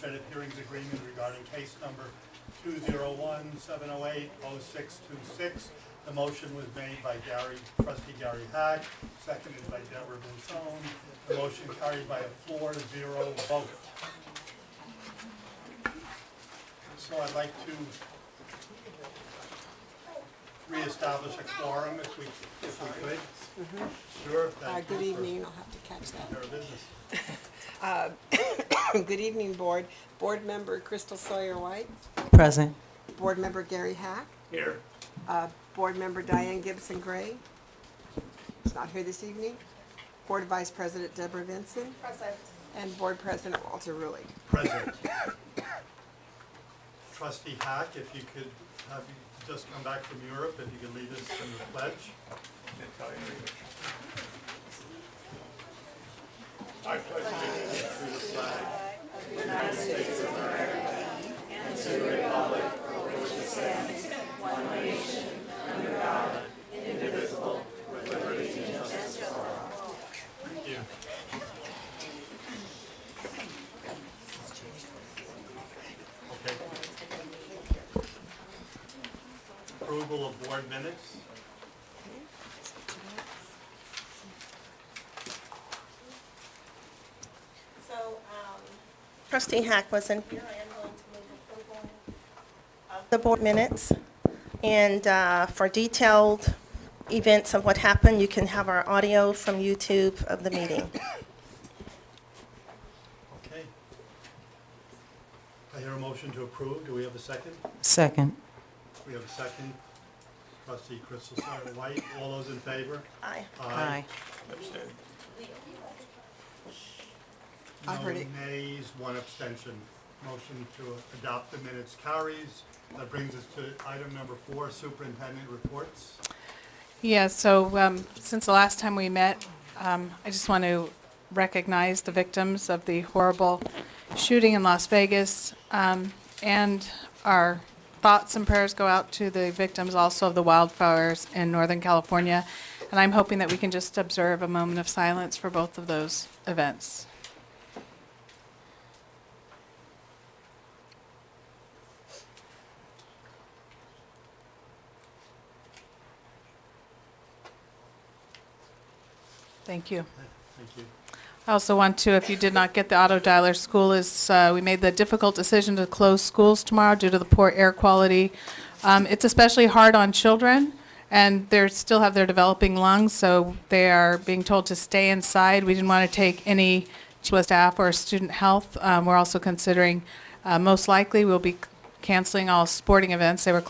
Administrative Hearings Agreement regarding case number 201-708-0626. The motion was made by Trustee Gary Hack, seconded by Deborah Vincone. The motion carried by a 4-0 vote. So I'd like to reestablish a quorum if we could. Sure. Thank Good you evening, I'll have to catch for that. your business. Good evening, Board. Board Member Crystal Sawyer White. Present. Board Member Gary Hack. Here. Board Member Diane Gibson Gray. Is not here this evening. Board Vice President Deborah Vinson. Present. And Board President Walter Rulig. Present. Trustee Hack, if you could have you just come back from Europe, if you could lead us in the pledge. I pledge allegiance to the flag Thank you. Okay. Approval of board minutes. So, Trustee Hack wasn't here. I am going to move approval of the board minutes. And for detailed events of what happened, you can have our audio from YouTube of the meeting. Okay. I hear a motion to approve. Do we have a second? Second. We have a second. Trustee Crystal Sawyer White. All those in favor? Aye. Aye. I heard it. No nays, one abstention. Motion to adopt the minutes carries. That brings us to item number 4, superintendent reports. Yeah, so since the last time we met, I just want to recognize the victims of the horrible shooting in Las Vegas, and our thoughts and prayers go out to the victims also of the wildfires in Northern California. And I'm hoping that we can just observe a moment of silence for both of those events. Thank you. Thank you. I also want to, if you did not get the auto dialer, school is, we made the difficult decision to close schools tomorrow due to the poor air quality. It's especially hard on children, and they still have their developing lungs, so they are being told to stay inside. We didn't want to take any staff or student health. We're also considering, most likely, we'll be canceling all sporting events. They were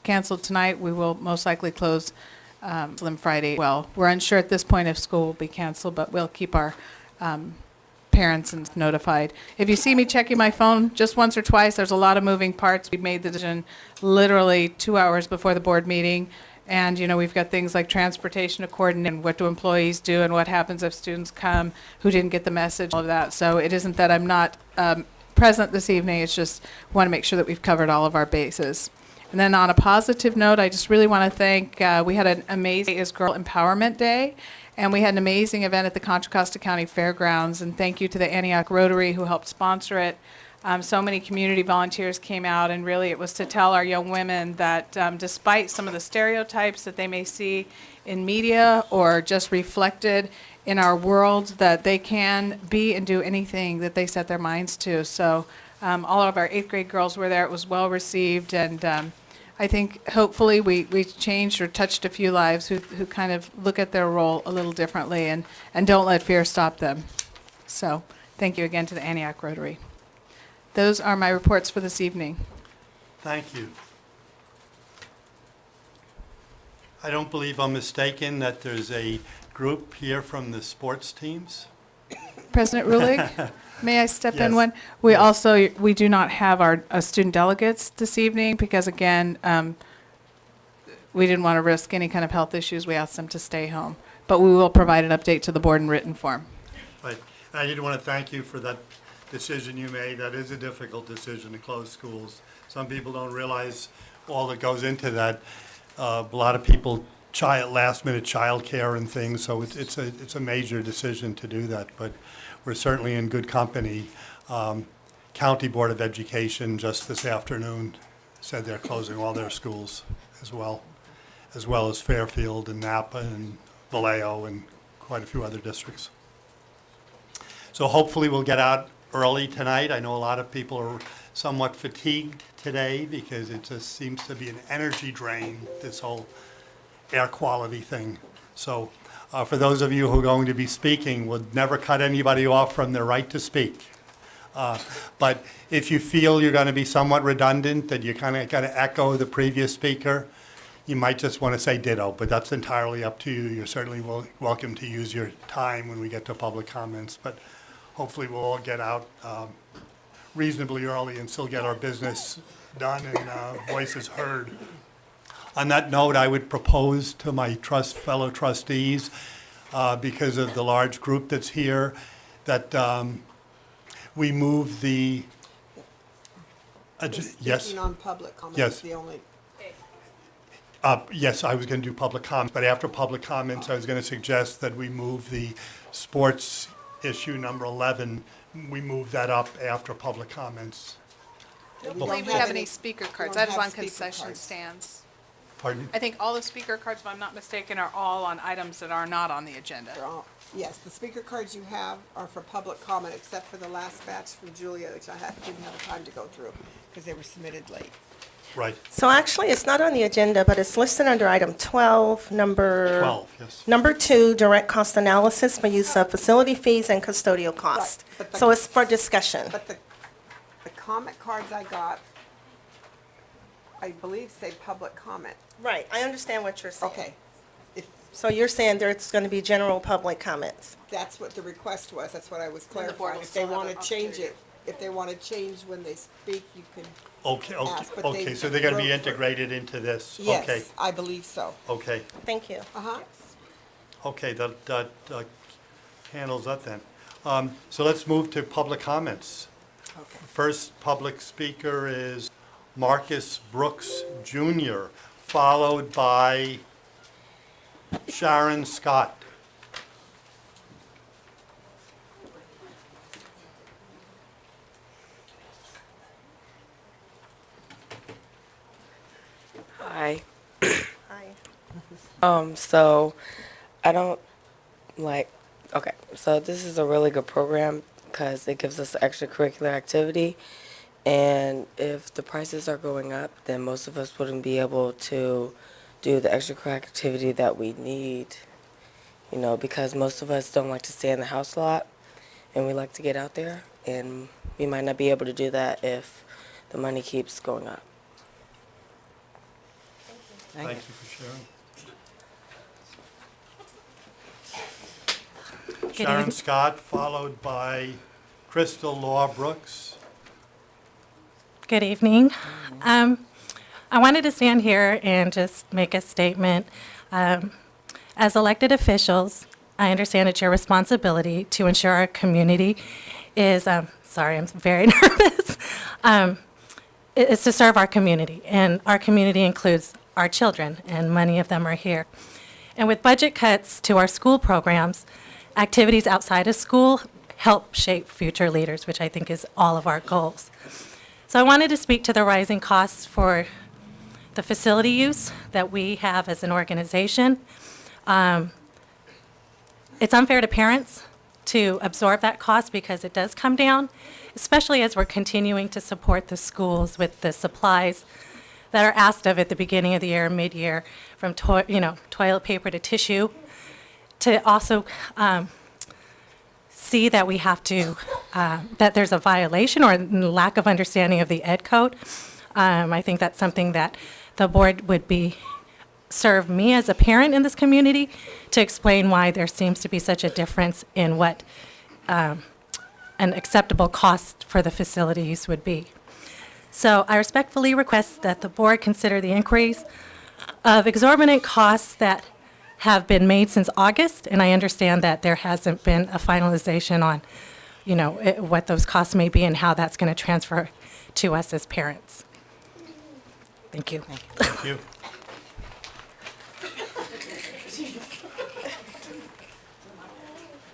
canceled tonight. We will most likely close them Friday. Well, we're unsure at this point if school will be canceled, but we'll keep our parents notified. If you see me checking my phone just once or twice, there's a lot of moving parts. We made the decision literally 2 hours before the board meeting. And, we've got things like transportation to coordinate, and what do employees do, and what happens if students come who didn't get the message, all of that. So it isn't that I'm not present this evening. It's just want to make sure that we've covered all of our bases. And then on a positive note, I just really want to thank, we had an amazing Girl Empowerment Day, and we had an amazing event at the Contra Costa County Fairgrounds, and thank you to the Antioch Rotary who helped sponsor it. So many community volunteers came out, and really it was to tell our young women that despite some of the stereotypes that they may see in media or just reflected in our world, that they can be and do anything that they set their minds to. So all of our 8th grade girls were there. It was well received, and I think hopefully we changed or touched a few lives who kind of look at their role a little differently and don't let fear stop them. So thank you again to the Antioch Rotary. Those are my reports for this evening. Thank you. I don't believe I'm mistaken that there's a group here from the sports teams. President Rulig, may I step in Yes. one? We do not have our student delegates this evening because, again, we didn't want to risk any kind of health issues. We asked them to stay home. But we will provide an update to the board in written form. But I did want to thank you for that decision you made. That is a difficult decision to close schools. Some people don't realize all that goes into that. A lot of people last-minute childcare and things, so it's a major decision to do that. But we're certainly in good company. County Board of Education just this afternoon said they're closing all their schools as well as Fairfield and Napa and Vallejo and quite a few other districts. So hopefully we'll get out early tonight. I know a lot of people are somewhat fatigued today because it just seems to be an energy drain, this whole air quality thing. So for those of you who are going to be speaking, we'll never cut anybody off from their right to speak. But if you feel you're going to be somewhat redundant, that you kind of got to echo the previous speaker, you might just want to say ditto, but that's entirely up to you. You're certainly welcome to use your time when we get to public comments, but hopefully we'll all get out reasonably early and still get our business done and voices heard. On that note, I would propose to my fellow trustees, because of the large group that's here, that we move the, yes? Speaking on public comment Yes. is the only, Yes, I was going to do public comment, but after public comments, I was going to suggest that we move the sports issue number 11, we move that up after public comments. we I don't believe we have have any any speaker we cards. don't That is have on speaker concession cards. stands. Pardon? I think all the speaker cards, if I'm not mistaken, are all on items that are not on the agenda. they're all- yes, the speaker cards you have are for public comment, except for the last batch from Julia, which didn't have time to go through because they were submitted late. Right, So actually, it's not on the agenda, but it's listed under item 12, number... 12, yes. Number 2, direct cost analysis for use of facility fees and custodial costs. but the- So it's for discussion. But the comment cards I got, I believe say public comment. Right, I understand what you're saying. Okay, if So you're saying there's going to be general public comments? that's what the request was, that's what I was Then the board clarifying. will If they still have want an to change opportunity. it, if they want to change when they speak, you can, Okay, Ask, but okay, they so they're going to be wrote for- integrated into this? Okay, yes, I believe so. okay, Thank you. Uh-huh. okay, that handles that then. So let's move to public comments. Okay. First public speaker is Marcus Brooks Jr., followed by Sharon Scott. Hi. Hi. So I don't like, okay, so this is a really good program because it gives us extracurricular activity. And if the prices are going up, then most of us wouldn't be able to do the extracurricular activity that we need, you know, because most of us don't like to stay in the house a lot and we like to get out there. And we might not be able to do that if the money keeps going up. Thank you for sharing. Sharon Scott, followed by Crystal Law Brooks. Good evening. I wanted to stand here and just make a statement. As elected officials, I understand it's your responsibility to ensure our community is, sorry, I'm very nervous, is to serve our community. And our community includes our children, and many of them are here. And with budget cuts to our school programs, activities outside of school help shape future leaders, which I think is all of our goals. So I wanted to speak to the rising costs for the facility use that we have as an organization. It's unfair to parents to absorb that cost because it does come down, especially as we're continuing to support the schools with the supplies that are asked of at the beginning of the year, mid-year, from toilet paper to tissue, to also see that we have to, that there's a violation or lack of understanding of the ed code. I think that's something that the board would serve me as a parent in this community to explain why there seems to be such a difference in what an acceptable cost for the facilities would be. So I respectfully request that the board consider the inquiries of exorbitant costs that have been made since August, and I understand that there hasn't been a finalization on, what those costs may be and how that's going to transfer to us as parents. Thank you. Thank you.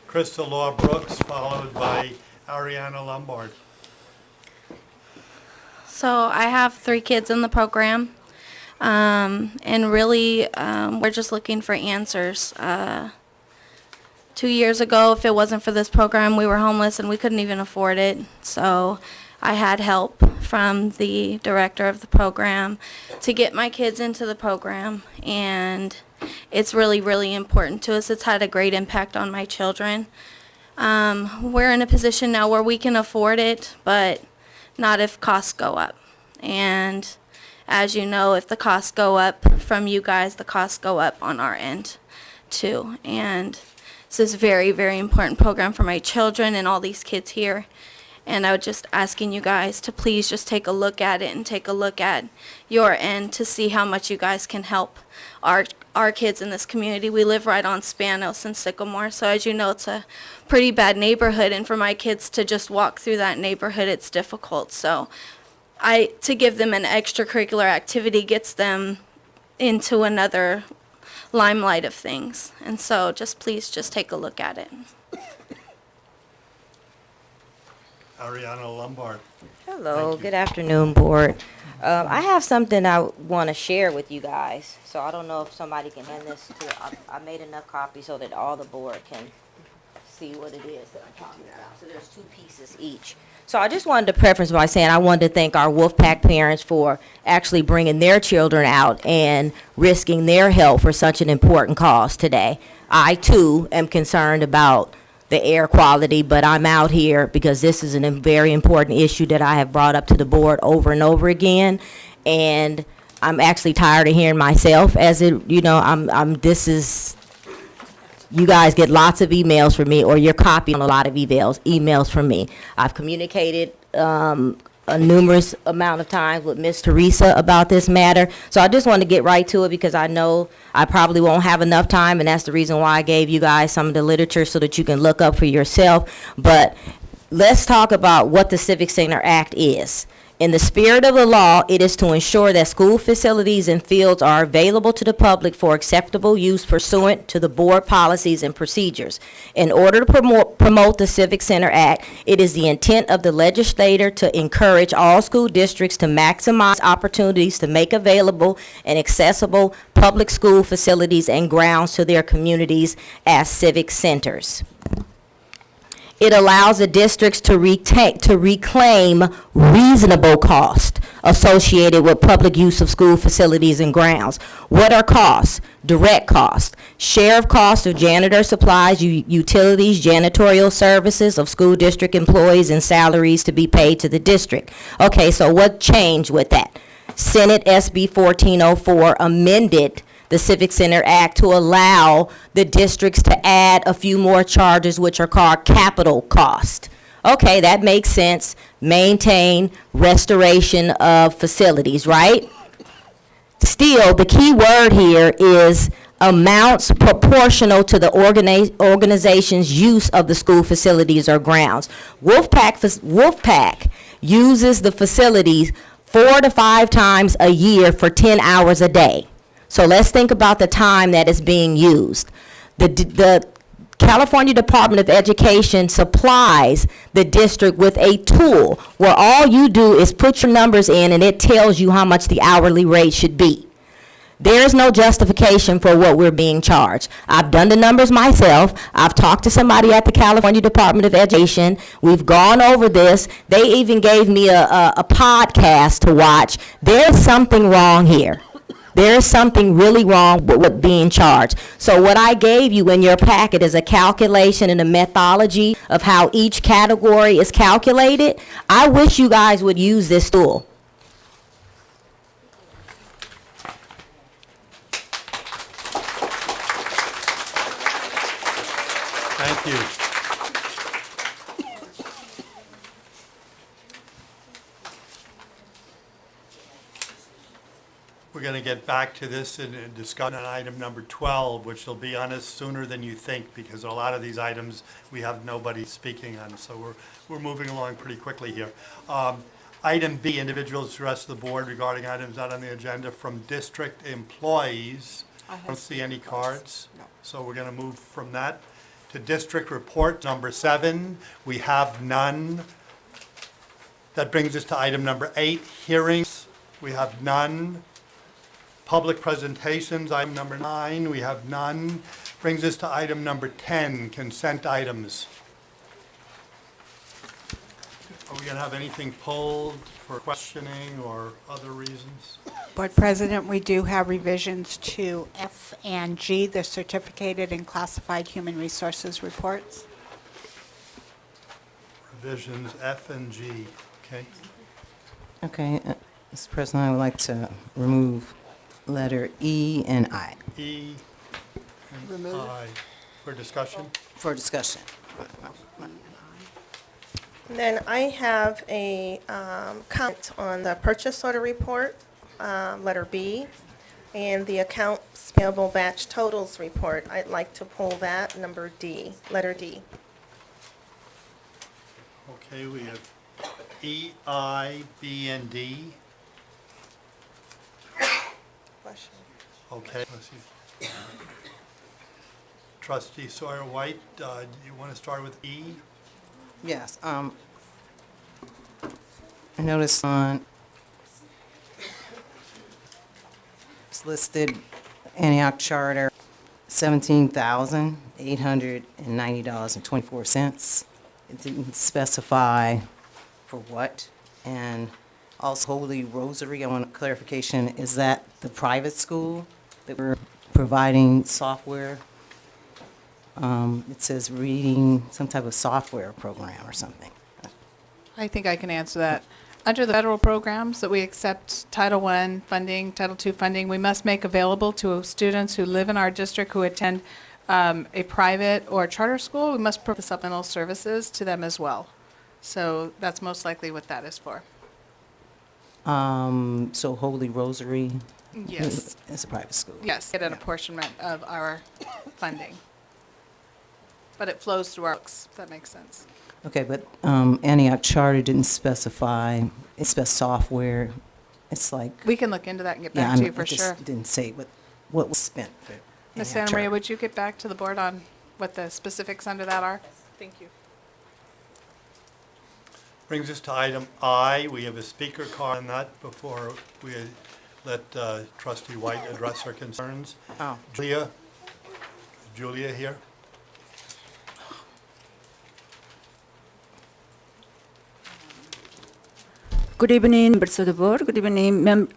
Crystal Law Brooks, followed by Ariana Lombard. So I have 3 kids in the program, and really, we're just looking for answers. 2 years ago, if it wasn't for this program, we were homeless and we couldn't even afford it. So I had help from the director of the program to get my kids into the program, and it's really, really important to us. It's had a great impact on my children. We're in a position now where we can afford it, but not if costs go up. And as you know, if the costs go up from you guys, the costs go up on our end too. And this is a very, very important program for my children and all these kids here. And I would just asking you guys to please just take a look at it and take a look at your end to see how much you guys can help our kids in this community. We live right on Spanos and Sycamore, so as you know, it's a pretty bad neighborhood, and for my kids to just walk through that neighborhood, it's difficult. So to give them an extracurricular activity gets them into another limelight of things. And so just please just take a look at it. Ariana Lombard. Hello, Thank you. good afternoon, Board. I have something I want to share with you guys, so I don't know if somebody can hand this to, I made enough copies so that all the board can see what it is that I'm talking about. So there's 2 pieces each. So I just wanted to preface by saying I wanted to thank our Wolfpack parents for actually bringing their children out and risking their health for such an important cause today. I, too, am concerned about the air quality, but I'm out here because this is a very important issue that I have brought up to the board over and over again. And I'm actually tired of hearing myself as it, you know, you guys get lots of emails from me, or you're copying a lot of emails from me. I've communicated a numerous amount of times with Ms. Teresa about this matter. So I just want to get right to it because I know I probably won't have enough time, and that's the reason why I gave you guys some of the literature so that you can look up for yourself. But let's talk about what the Civic Center Act is. In the spirit of the law, it is to ensure that school facilities and fields are available to the public for acceptable use pursuant to the board policies and procedures. In order to promote the Civic Center Act, it is the intent of the legislator to encourage all school districts to maximize opportunities to make available and accessible public school facilities and grounds to their communities as civic centers. It allows the districts to reclaim reasonable cost associated with public use of school facilities and grounds. What are costs? Direct costs. Share of cost of janitor supplies, utilities, janitorial services of school district employees, and salaries to be paid to the district. Okay, so what changed with that? Senate SB 1404 amended the Civic Center Act to allow the districts to add a few more charges, which are called capital cost. Okay, that makes sense. Maintain, restoration of facilities, right? Still, the key word here is amounts proportional to the organization's use of the school facilities or grounds. Wolfpack uses the facilities 4 to 5 times a year for 10 hours a day. So let's think about the time that is being used. The California Department of Education supplies the district with a tool where all you do is put your numbers in and it tells you how much the hourly rate should be. There is no justification for what we're being charged. I've done the numbers myself. I've talked to somebody at the California Department of Education. We've gone over this. They even gave me a podcast to watch. There's something wrong here. There's something really wrong with being charged. So what I gave you in your packet is a calculation and a methodology of how each category is calculated. I wish you guys would use this tool. Thank you. We're going to get back to this and discuss on item number 12, which will be on us sooner than you think, because a lot of these items we have nobody speaking on, so we're moving along pretty quickly here. Item B, individuals address the board regarding items not on the agenda from district employees. I don't see any cards, No. so we're going to move from that to district report number 7. We have none. That brings us to item number 8, hearings. We have none. Public presentations, item number 9, we have none. Brings us to item number 10, consent items. Are we going to have anything pulled for questioning or other reasons? Board President, we do have revisions to F and G, the certificated and classified human resources reports. Revisions F and G, okay? Okay, Mr. President, I would like to remove letter E and I E and Remove. I for discussion. for discussion. Then I have a comment on the purchase order report, letter B, and the accounts payable batch totals report. I'd like to pull that, number D, letter D. Okay, we have E, I, B, and D. Question. Okay, let's see. Trustee Sawyer White, do you want to start with E? Yes, I noticed on, it's listed Antioch Charter, $17,890.24. It didn't specify for what. And also Holy Rosary, I want clarification, is that the private school that we're providing software? It says reading some type of software program or something. I think I can answer that. Under the federal programs that we accept Title I funding, Title II funding, we must make available to students who live in our district who attend a private or charter school. We must provide supplemental services to them as well. So that's most likely what that is for. So Holy Rosary Yes, is a private school. yes, get an apportionment of our funding. But it flows through our books, if that makes sense. Okay, but Antioch Charter didn't specify, it's software. It's like, We can look into that and get yeah, back I to mean, you for it just sure. didn't say what was spent for Ms. Antioch Santa Maria, Charter. would you get back to the board on what the specifics under that are? Thank you. Brings us to item I. We have a speaker card on that before we let Trustee White address her concerns. Oh. Julia here? Good evening, members of the board. Good evening,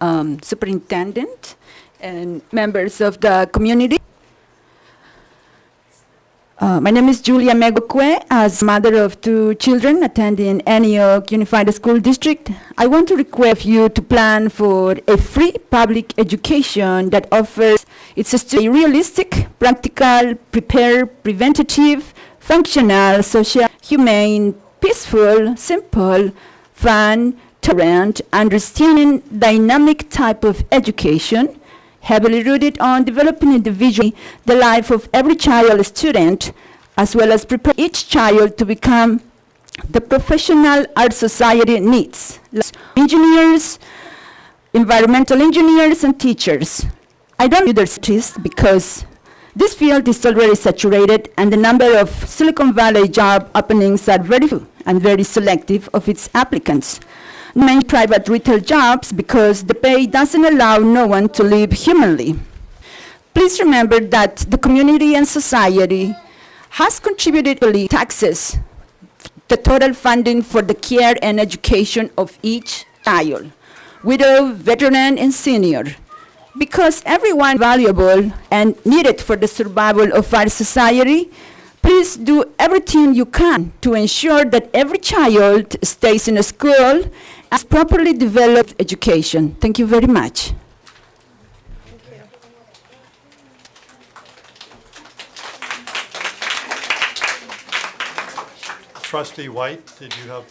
Superintendent and members of the community. My name is Julia Megokwe. As mother of 2 children attending Antioch Unified School District, I want to request you to plan for a free public education that offers its a realistic, practical, prepared, preventative, functional, social, humane, peaceful, simple, fun, tolerant, understanding, dynamic type of education, heavily rooted on developing individually the life of every child student, as well as prepare each child to become the professional our society needs, like engineers, environmental engineers, and teachers. I don't do this because this field is already saturated and the number of Silicon Valley job openings are very few and very selective of its applicants. Many private retail jobs because the pay doesn't allow no one to live humanly. Please remember that the community and society has contributed to taxes, the total funding for the care and education of each child, widow, veteran, and senior, because everyone is valuable and needed for the survival of our society. Please do everything you can to ensure that every child stays in a school and properly developed education. Thank you very much. Trustee White, did you have?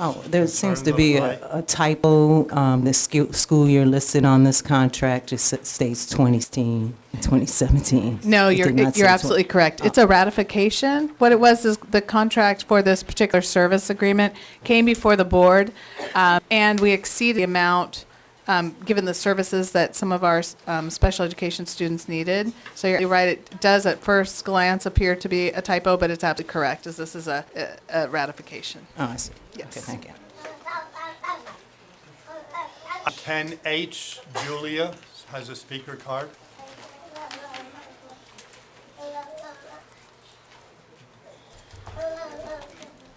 Oh, there seems to Concerns be of a typo. The school year listed on this contract just states 2016, 2017. No, It you're did not say absolutely correct. It's a ratification. What it was is the contract for this particular service agreement came before the board, and we exceeded the amount, given the services that some of our special education students needed. So you're right, it does at first glance appear to be a typo, but it's absolutely correct, as this is a ratification. Oh, I see. Yes. Okay, thank you. 10H, Julia has a speaker card.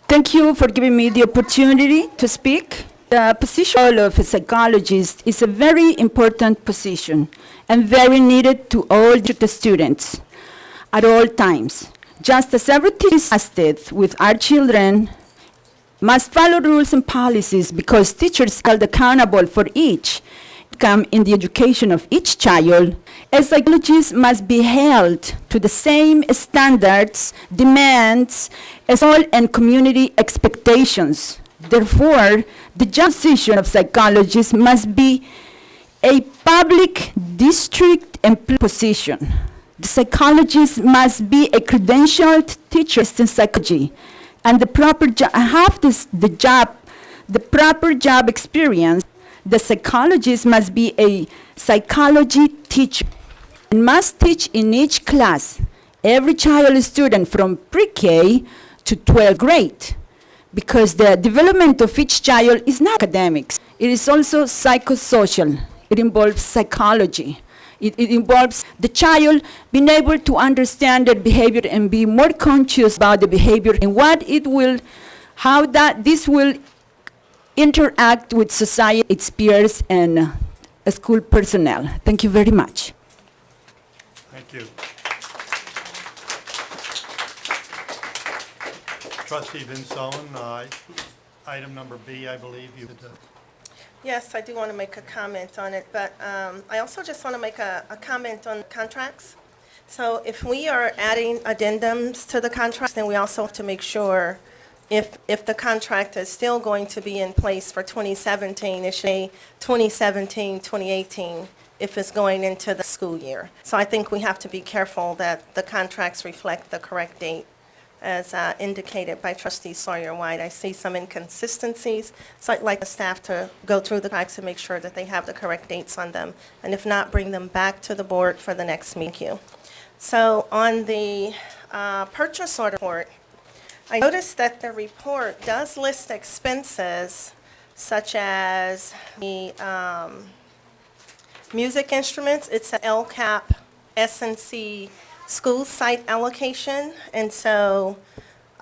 Thank you for giving me the opportunity to speak. The position of a psychologist is a very important position and very needed to all the students at all times. Just as everything is tested with our children, must follow rules and policies because teachers are held accountable for each come in the education of each child, as psychologists must be held to the same standards, demands, as all and community expectations. Therefore, the job position of psychologists must be a public district employee position. The psychologist must be a credentialed teacher in psychology, and the proper the proper job experience. The psychologist must be a psychology teacher and must teach in each class every child student from pre-K to 12th grade, because the development of each child is not academics. It is also psychosocial. It involves psychology. It involves the child being able to understand their behavior and be more conscious about the behavior and what it will, how that this will interact with society, its peers, and school personnel. Thank you very much. Thank you. Trustee Vinsone, item number B, I believe you did. Yes, I do want to make a comment on it, but I also just want to make a comment on contracts. So if we are adding addendums to the contracts, then we also have to make sure if the contract is still going to be in place for 2017, it should be 2017, 2018, if it's going into the school year. So I think we have to be careful that the contracts reflect the correct date, as indicated by Trustee Sawyer-White. I see some inconsistencies, so I'd like the staff to go through the contracts and make sure that they have the correct dates on them, and if not, bring them back to the board for the next meeting. Thank you. So on the purchase order report, I noticed that the report does list expenses such as the music instruments. It's an LCAP S&C school site allocation, and so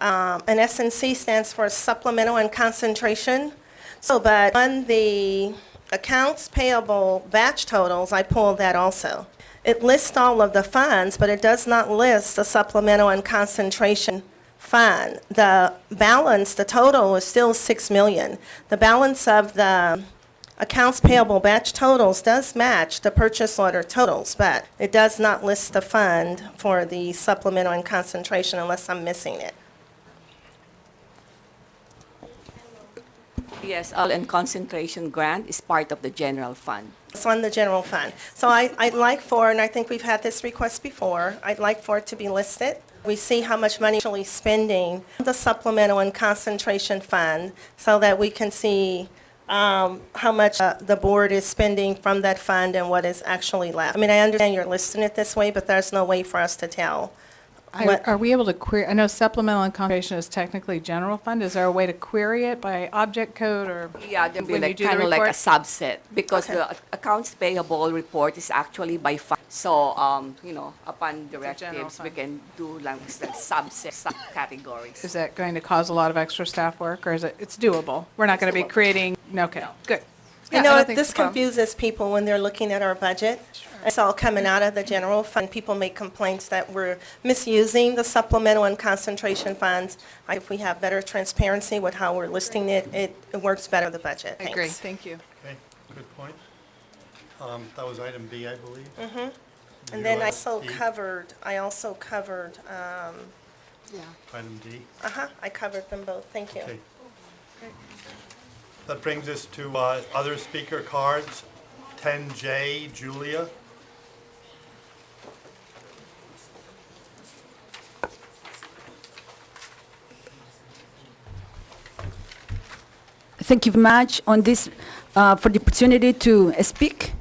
an S&C stands for supplemental and concentration. So, but on the accounts payable batch totals, I pulled that also. It lists all of the funds, but it does not list the supplemental and concentration fund. The balance, the total is still $6 million. The balance of the accounts payable batch totals does match the purchase order totals, but it does not list the fund for the supplemental and concentration unless I'm missing it. Yes, all and concentration grant is part of the general fund. It's on the general fund. So I'd like for, and I think we've had this request before, I'd like for it to be listed. We see how much money actually spending the supplemental and concentration fund so that we can see how much the board is spending from that fund and what is actually left. I mean, I understand you're listing it this way, but there's no way for us to tell. Are we able to query, I know supplemental and concentration is technically general fund. Is there a way to query it by object code or? Yeah, there'll be when you like do the kind of like a report? subset, because Okay. the accounts payable report is actually by fund. So, upon general directives, we fund. can do like subset, subcategories. Is that going to cause a lot of extra staff work, or is it's doable? We're not going to be doable. creating, okay, good. You Yeah, I know, don't think this it's a problem. confuses people when they're looking at our budget. It's all coming out of the general fund. People make complaints that we're misusing the supplemental and concentration funds. If we have better transparency with how we're listing it, it works better with the budget. I agree, Thanks. thank you. Okay, good point. That was item B, I believe. And then I You, also covered, Item D. I covered them both. Thank you. Okay. That brings us to other speaker cards. 10J, Julia. Thank you very much on this, for the opportunity to speak.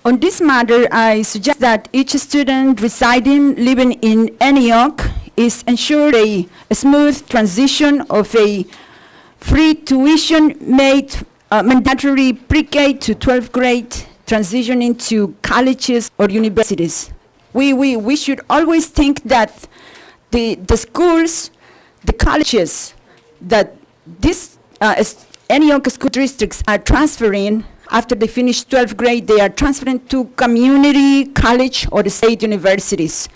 On this matter, I suggest that each student living in Antioch is ensured a smooth transition of a free tuition made mandatory pre-K to 12th grade transitioning to colleges or universities. We should always think that the schools, the colleges that these Antioch school districts are transferring after they finish 12th grade, they are transferring to community college or the state universities.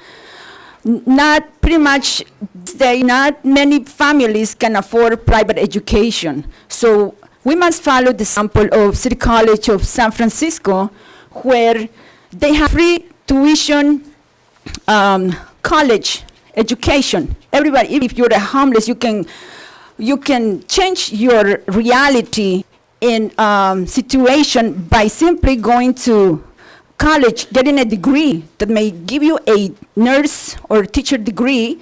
Not pretty much, not many families can afford private education. So we must follow the example of City College of San Francisco, where they have free tuition college education. Everybody, if you're a homeless, you can change your reality in situation by simply going to college, getting a degree that may give you a nurse or teacher degree,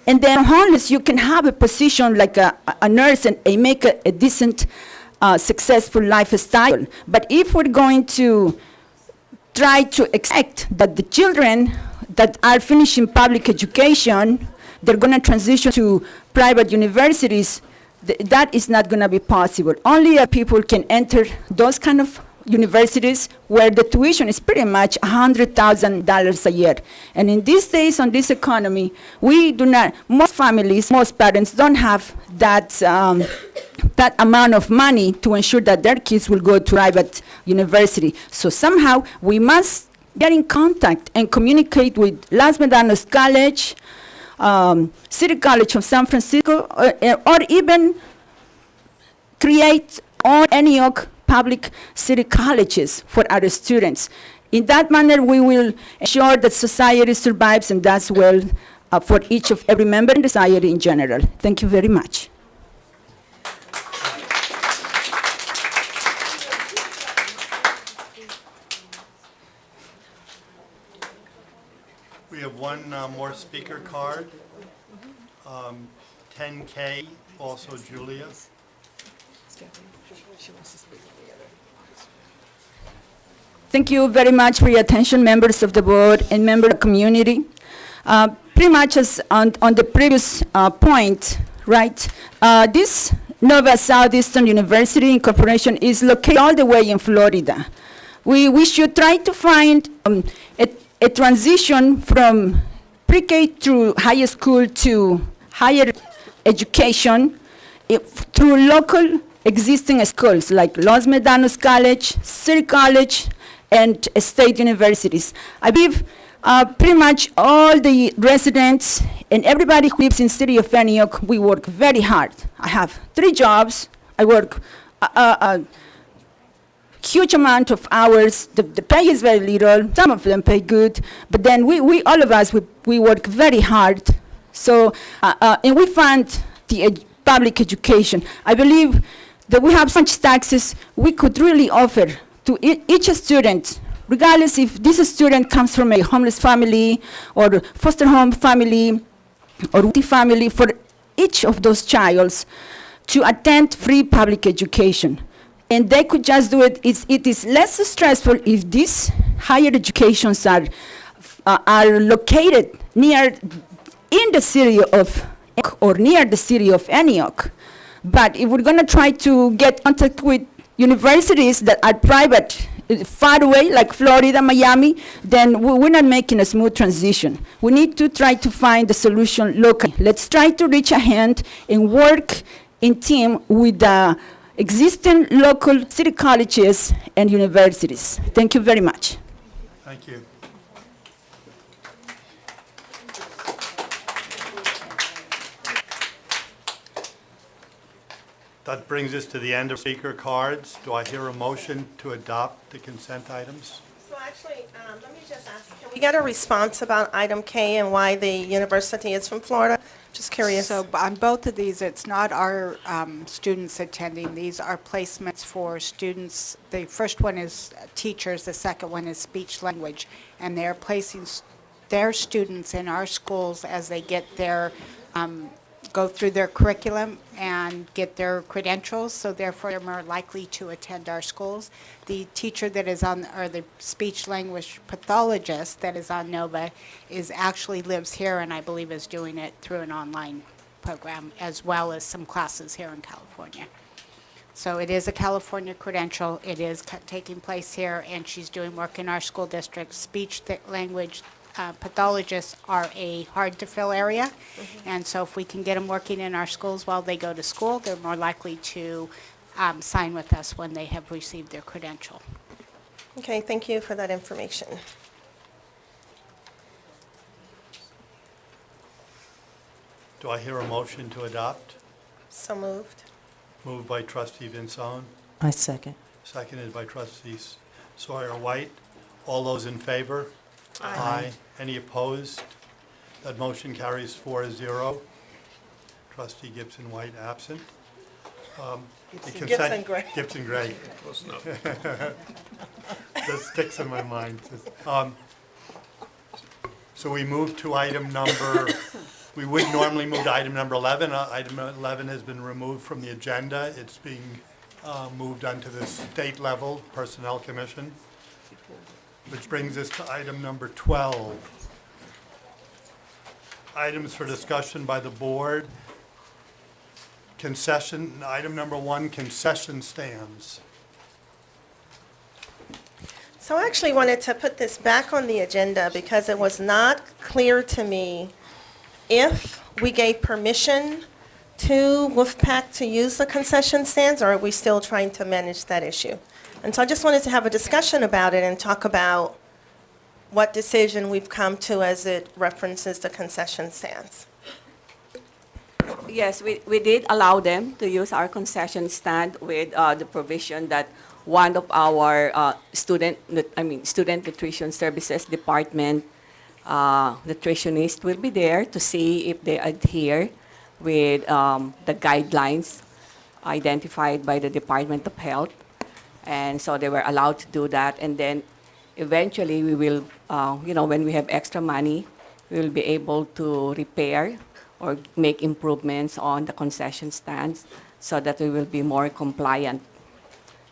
and then homeless, you can have a position like a nurse and make a decent, successful lifestyle. But if we're going to try to expect that the children that are finishing public education, they're going to transition to private universities, that is not going to be possible. Only people can enter those kind of universities where the tuition is pretty much $100,000 a year. And in these days, on this economy, we do not, most families, most parents don't have that, that amount of money to ensure that their kids will go to private university. So somehow, we must get in contact and communicate with Los Medanos College, City College of San Francisco, or even create all Antioch public city colleges for our students. In that manner, we will ensure that society survives and does well for each of every member in society in general. Thank you very much. We have one more speaker card. 10K, also Julia. Thank you very much for your attention, members of the board and member of the community. Pretty much as on the previous point, right? This Nova Southeastern University Incorporation is located all the way in Florida. We should try to find a transition from pre-K through high school to higher education through local existing schools like Los Medanos College, City College, and state universities. I believe pretty much all the residents and everybody who lives in city of Antioch, we work very hard. I have 3 jobs. I work a huge amount of hours. The pay is very little. Some of them pay good. But then we all of us, we work very hard. So, and we fund the public education. I believe that we have such taxes, we could really offer to each student, regardless if this student comes from a homeless family or foster home family or wealthy family, for each of those childs to attend free public education. And they could just do it. It is less stressful if these higher educations are located in the city of Antioch or near the city of Antioch. But if we're going to try to get contact with universities that are private, far away, like Florida, Miami, then we're not making a smooth transition. We need to try to find the solution locally. Let's try to reach a hand and work in team with the existing local city colleges and universities. Thank you very much. Thank you. That brings us to the end of speaker cards. Do I hear a motion to adopt the consent items? So actually, let me just ask, can we get a response about item K and why the university is from Florida? Just curious. So on both of these, it's not our students attending. These are placements for students. The first one is teachers, the second one is speech language. And they're placing their students in our schools as they get their, go through their curriculum and get their credentials, so therefore they're more likely to attend our schools. The teacher that is on, or the speech language pathologist that is on NOVA actually lives here and I believe is doing it through an online program as well as some classes here in California. So it is a California credential. It is taking place here, and she's doing work in our school district. Speech language pathologists are a hard-to-fill area, and so if we can get them working in our schools while they go to school, they're more likely to sign with us when they have received their credential. Okay, thank you for that information. Do I hear a motion to adopt? So moved. Moved by trustee Vincent, I second. seconded by trustees Sawyer White. All those in favor? Aye. Any opposed? That motion carries 4-0. Trustee Gibson White absent. The consent- Gibson Gray. Gibson Gray. That sticks in my mind. So we move to item number, we would normally move to item number 11. Item 11 has been removed from the agenda. It's being moved onto the state level Personnel Commission, which brings us to item number 12. Items for discussion by the board. Concession, item number 1, concession stands. So I actually wanted to put this back on the agenda because it was not clear to me if we gave permission to Wolfpack to use the concession stands, or are we still trying to manage that issue? And so I just wanted to have a discussion about it and talk about what decision we've come to as it references the concession stands. Yes, we did allow them to use our concession stand with the provision that one of our student nutrition services department nutritionist will be there to see if they adhere with the guidelines identified by the Department of Health. And so they were allowed to do that. And then eventually we will, when we have extra money, we will be able to repair or make improvements on the concession stands so that we will be more compliant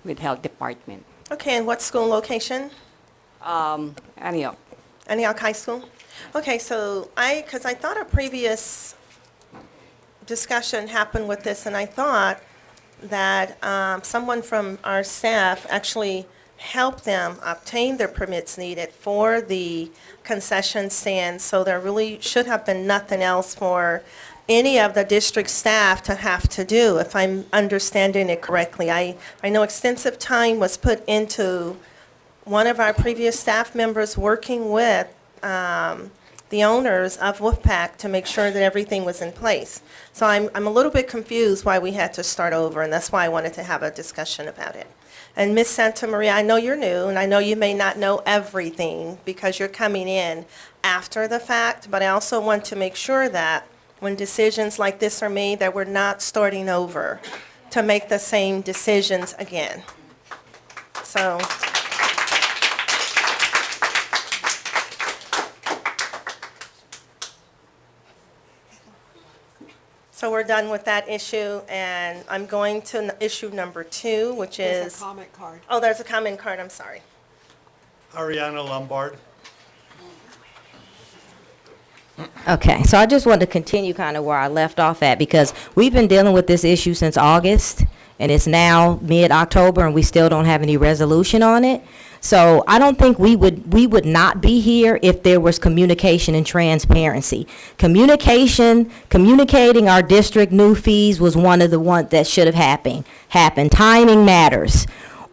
with Health Department. Okay, and what school location? Anyhow, Antioch High School? Okay, so because I thought a previous discussion happened with this, and I thought that someone from our staff actually helped them obtain their permits needed for the concession stand, so there really should have been nothing else for any of the district staff to have to do, if I'm understanding it correctly. I know extensive time was put into one of our previous staff members working with the owners of Wolfpack to make sure that everything was in place. So I'm a little bit confused why we had to start over, and that's why I wanted to have a discussion about it. And Ms. Santa Maria, I know you're new, and I know you may not know everything because you're coming in after the fact, but I also want to make sure that when decisions like this are made, that we're not starting over to make the same decisions again. So. So we're done with that issue, and I'm going to issue number 2, which There's is, a comment card. oh, there's a comment card, I'm sorry. Ariana Lombard. Okay, so I just want to continue kind of where I left off at, because we've been dealing with this issue since August, and it's now mid-October, and we still don't have any resolution on it. So I don't think we would not be here if there was communication and transparency. Communicating our district new fees was one of the ones that should have happened. Timing matters.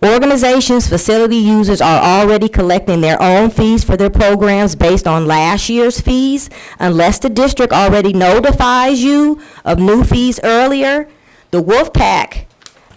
Organizations, facility users are already collecting their own fees for their programs based on last year's fees. Unless the district already notifies you of new fees earlier, the Wolfpack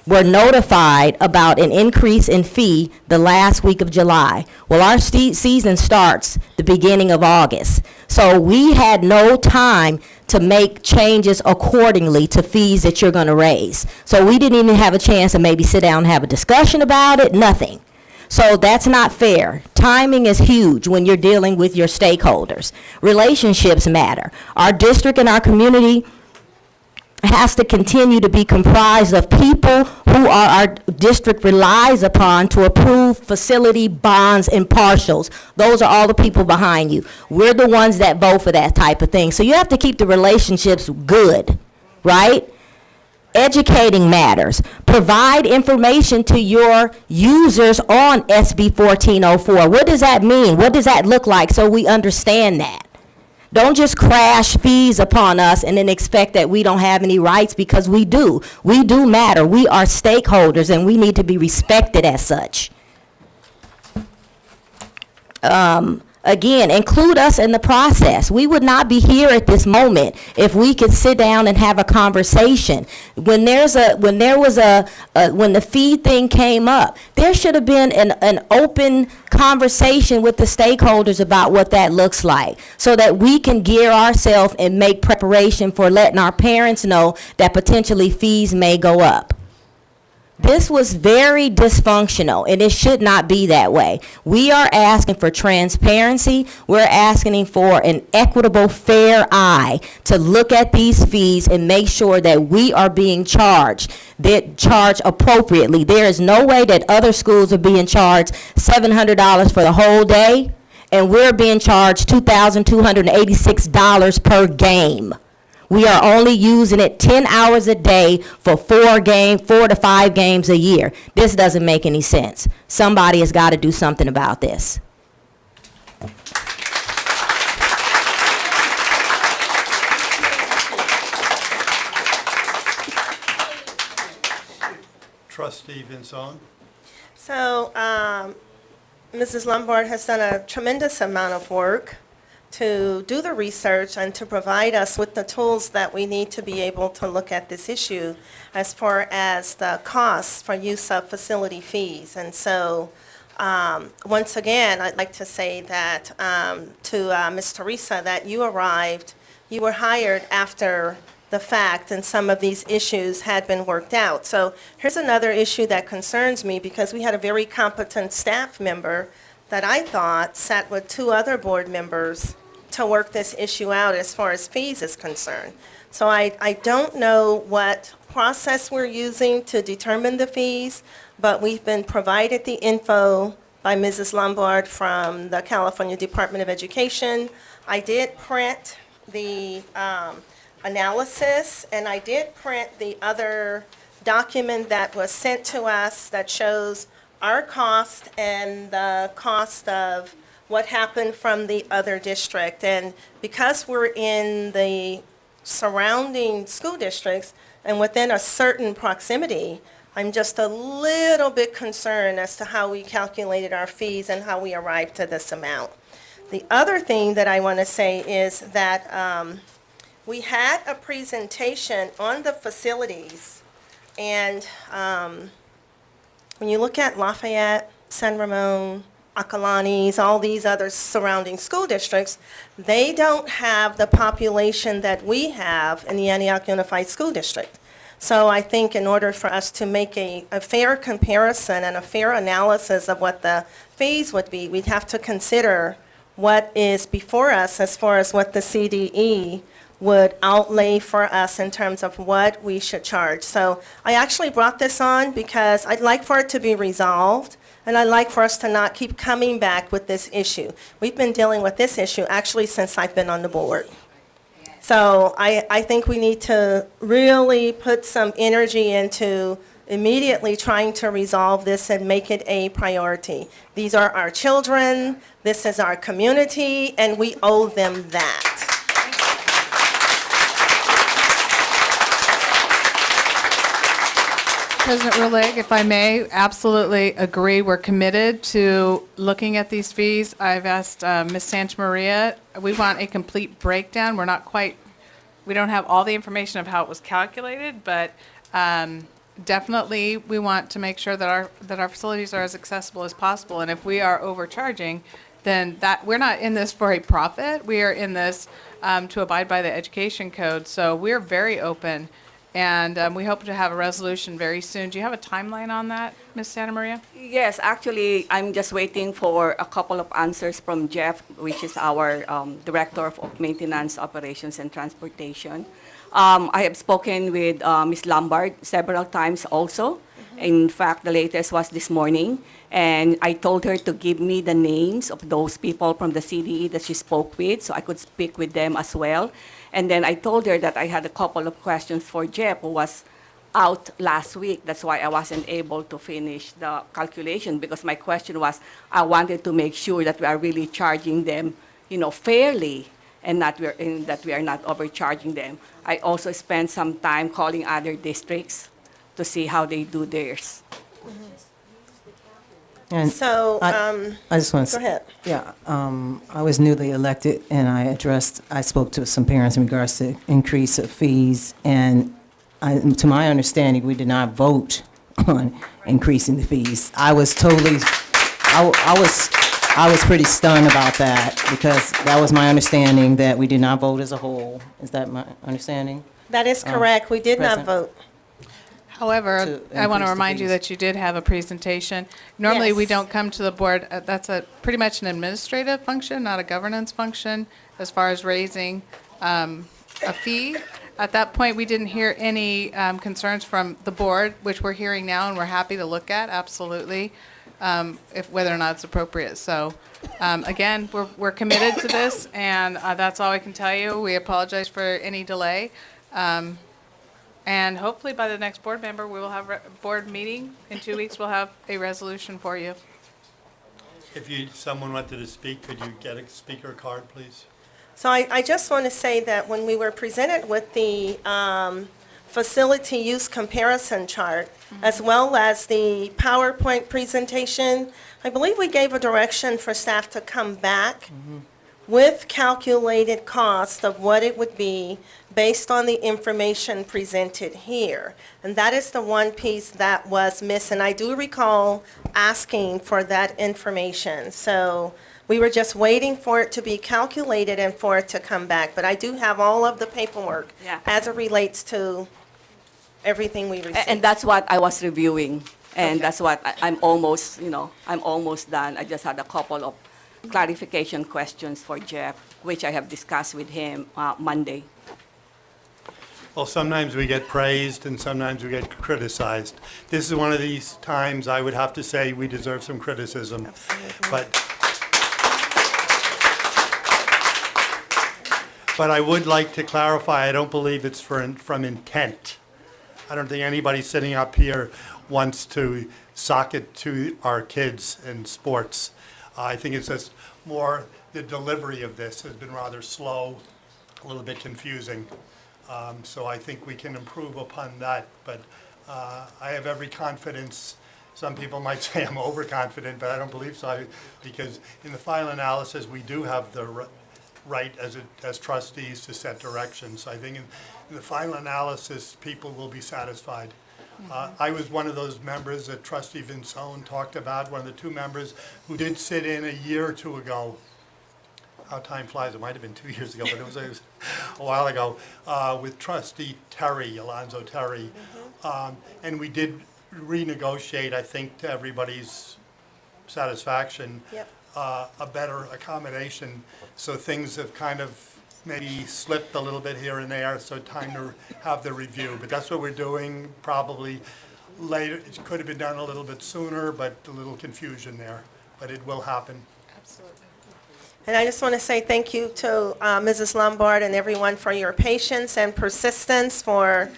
were notified about an increase in fee the last week of July. Well, our season starts the beginning of August. So we had no time to make changes accordingly to fees that you're going to raise. So we didn't even have a chance to maybe sit down and have a discussion about it, nothing. So that's not fair. Timing is huge when you're dealing with your stakeholders. Relationships matter. Our district and our community has to continue to be comprised of people who our district relies upon to approve facility bonds and partials. Those are all the people behind you. We're the ones that vote for that type of thing. So you have to keep the relationships good, right? Educating matters. Provide information to your users on SB 1404. What does that mean? What does that look like so we understand that? Don't just crash fees upon us and then expect that we don't have any rights, because we do. We do matter. We are stakeholders and we need to be respected as such. Again, include us in the process. We would not be here at this moment if we could sit down and have a conversation. When the fee thing came up, there should have been an open conversation with the stakeholders about what that looks like, so that we can gear ourselves and make preparation for letting our parents know that potentially fees may go up. This was very dysfunctional, and it should not be that way. We are asking for transparency. We're asking for an equitable, fair eye to look at these fees and make sure that we are being charged appropriately. There is no way that other schools are being charged $700 for the whole day, and we're being charged $2,286 per game. We are only using it 10 hours a day for 4 to 5 games a year. This doesn't make any sense. Somebody has got to do something about this. Trustee Vinson? So, Mrs. Lombard has done a tremendous amount of work to do the research and to provide us with the tools that we need to be able to look at this issue as far as the costs for use of facility fees. And so, once again, I'd like to say that to Ms. Teresa, that you were hired after the fact, and some of these issues had been worked out. So here's another issue that concerns me, because we had a very competent staff member that I thought sat with 2 other board members to work this issue out as far as fees is concerned. So I don't know what process we're using to determine the fees, but we've been provided the info by Mrs. Lombard from the California Department of Education. I did print the analysis, and I did print the other document that was sent to us that shows our cost and the cost of what happened from the other district. And because we're in the surrounding school districts and within a certain proximity, I'm just a little bit concerned as to how we calculated our fees and how we arrived to this amount. The other thing that I want to say is that we had a presentation on the facilities, and when you look at Lafayette, San Ramon, Acalanes, all these other surrounding school districts, they don't have the population that we have in the Antioch Unified School District. So I think in order for us to make a fair comparison and a fair analysis of what the fees would be, we'd have to consider what is before us as far as what the CDE would outlay for us in terms of what we should charge. So I actually brought this on because I'd like for it to be resolved, and I'd like for us to not keep coming back with this issue. We've been dealing with this issue actually since I've been on the board. So I think we need to really put some energy into immediately trying to resolve this and make it a priority. These are our children, this is our community, and we owe them that. President Ruleg, if I may, absolutely agree. We're committed to looking at these fees. I've asked Ms. Santamaria, we want a complete breakdown. We don't have all the information of how it was calculated, but definitely we want to make sure that our facilities are as accessible as possible. And if we are overcharging, then we're not in this for a profit. We are in this to abide by the education code. So we're very open. And we hope to have a resolution very soon. Do you have a timeline on that, Ms. Santamaria? Yes, actually, I'm just waiting for a couple of answers from Jeff, which is our Director of Maintenance, Operations, and Transportation. I have spoken with Ms. Lombard several times also. In fact, the latest was this morning. And I told her to give me the names of those people from the CDE that she spoke with so I could speak with them as well. And then I told her that I had a couple of questions for Jeff, who was out last week. That's why I wasn't able to finish the calculation, because my question was, I wanted to make sure that we are really charging them, fairly, and that we are not overcharging them. I also spent some time calling other districts to see how they do theirs. And So, I just want to. go ahead. Yeah, I was newly elected, and I spoke to some parents in regards to increase of fees, and to my understanding, we did not vote on increasing the fees. I was totally, I was pretty stunned about that, because that was my understanding, that we did not vote as a whole. Is that my understanding? That is correct. We did not President. vote. However, To I want to increase the remind you fees. that you did have a presentation. Normally, we Yes. don't come to the board, that's pretty much an administrative function, not a governance function, as far as raising a fee. At that point, we didn't hear any concerns from the board, which we're hearing now, and we're happy to look at, absolutely, if whether or not it's appropriate. So, again, we're committed to this, and that's all I can tell you. We apologize for any delay. And hopefully by the next board member, we will have a board meeting. In 2 weeks, we'll have a resolution for you. If someone wanted to speak, could you get a speaker card, please? So I just want to say that when we were presented with the facility use comparison chart, as well as the PowerPoint presentation, I believe we gave a direction for staff to come back with calculated cost of what it would be based on the information presented here. And that is the one piece that was missing. I do recall asking for that information. So we were just waiting for it to be calculated and for it to come back. But I do have all of the paperwork Yeah. as it relates to everything we received. And that's what I was reviewing, and that's what I'm almost, I'm almost done. I just had a couple of clarification questions for Jeff, which I have discussed with him Monday. Well, sometimes we get praised and sometimes we get criticized. This is one of these times I would have to say we deserve some criticism. But I would like to clarify, I don't believe it's from intent. I don't think anybody sitting up here wants to sock it to our kids in sports. I think it's just more, the delivery of this has been rather slow, a little bit confusing. So I think we can improve upon that, but I have every confidence. Some people might say I'm overconfident, but I don't believe so, because in the final analysis, we do have the right as trustees to set direction. So I think in the final analysis, people will be satisfied. I was one of those members that Trustee Vincone talked about, one of the two members who did sit in a year or two ago. How time flies, it might have been 2 years ago, but it was a while ago, with Trustee Terry, Alonzo Terry. And we did renegotiate, I think, to everybody's satisfaction, Yep. a better accommodation. So things have kind of maybe slipped a little bit here and there, so time to have the review. But that's what we're doing, probably later. It could have been done a little bit sooner, but a little confusion there. But it will happen. And I just want to say thank you to Mrs. Lombard and everyone for your patience and persistence, for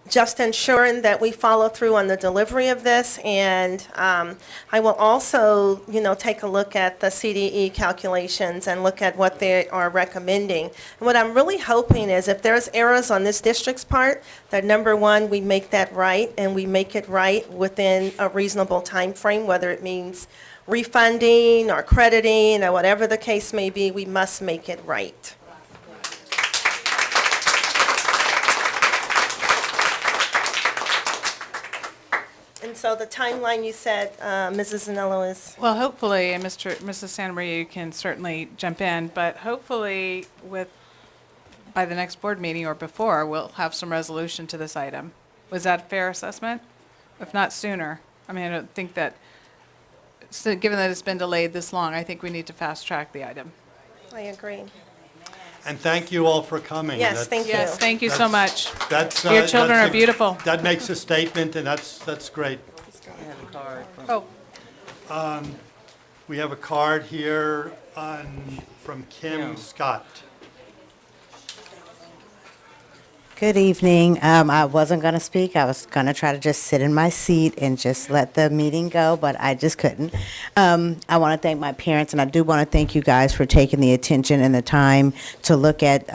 just ensuring that we follow through on the delivery of this. And I will also, take a look at the CDE calculations and look at what they are recommending. And what I'm really hoping is, if there's errors on this district's part, that number one, we make that right, and we make it right within a reasonable time frame, whether it means refunding or crediting or whatever the case may be, we must make it right. And so the timeline you said, Mrs. Zanello, is? Well, hopefully, and Mrs. Santa Maria, you can certainly jump in, but hopefully by the next board meeting or before, we'll have some resolution to this item. Was that a fair assessment? If not sooner. I mean, I don't think that, so given that it's been delayed this long, I think we need to fast track the item. I agree. And thank you all for coming. Yes, That's- thank you. Yes, thank you so much. That's, Your children that's are beautiful. That makes a statement, and that's great. Oh, We have a card here from Kim Scott. Good evening. I wasn't going to speak. I was going to try to just sit in my seat and just let the meeting go, but I just couldn't. I want to thank my parents, and I do want to thank you guys for taking the attention and the time to look at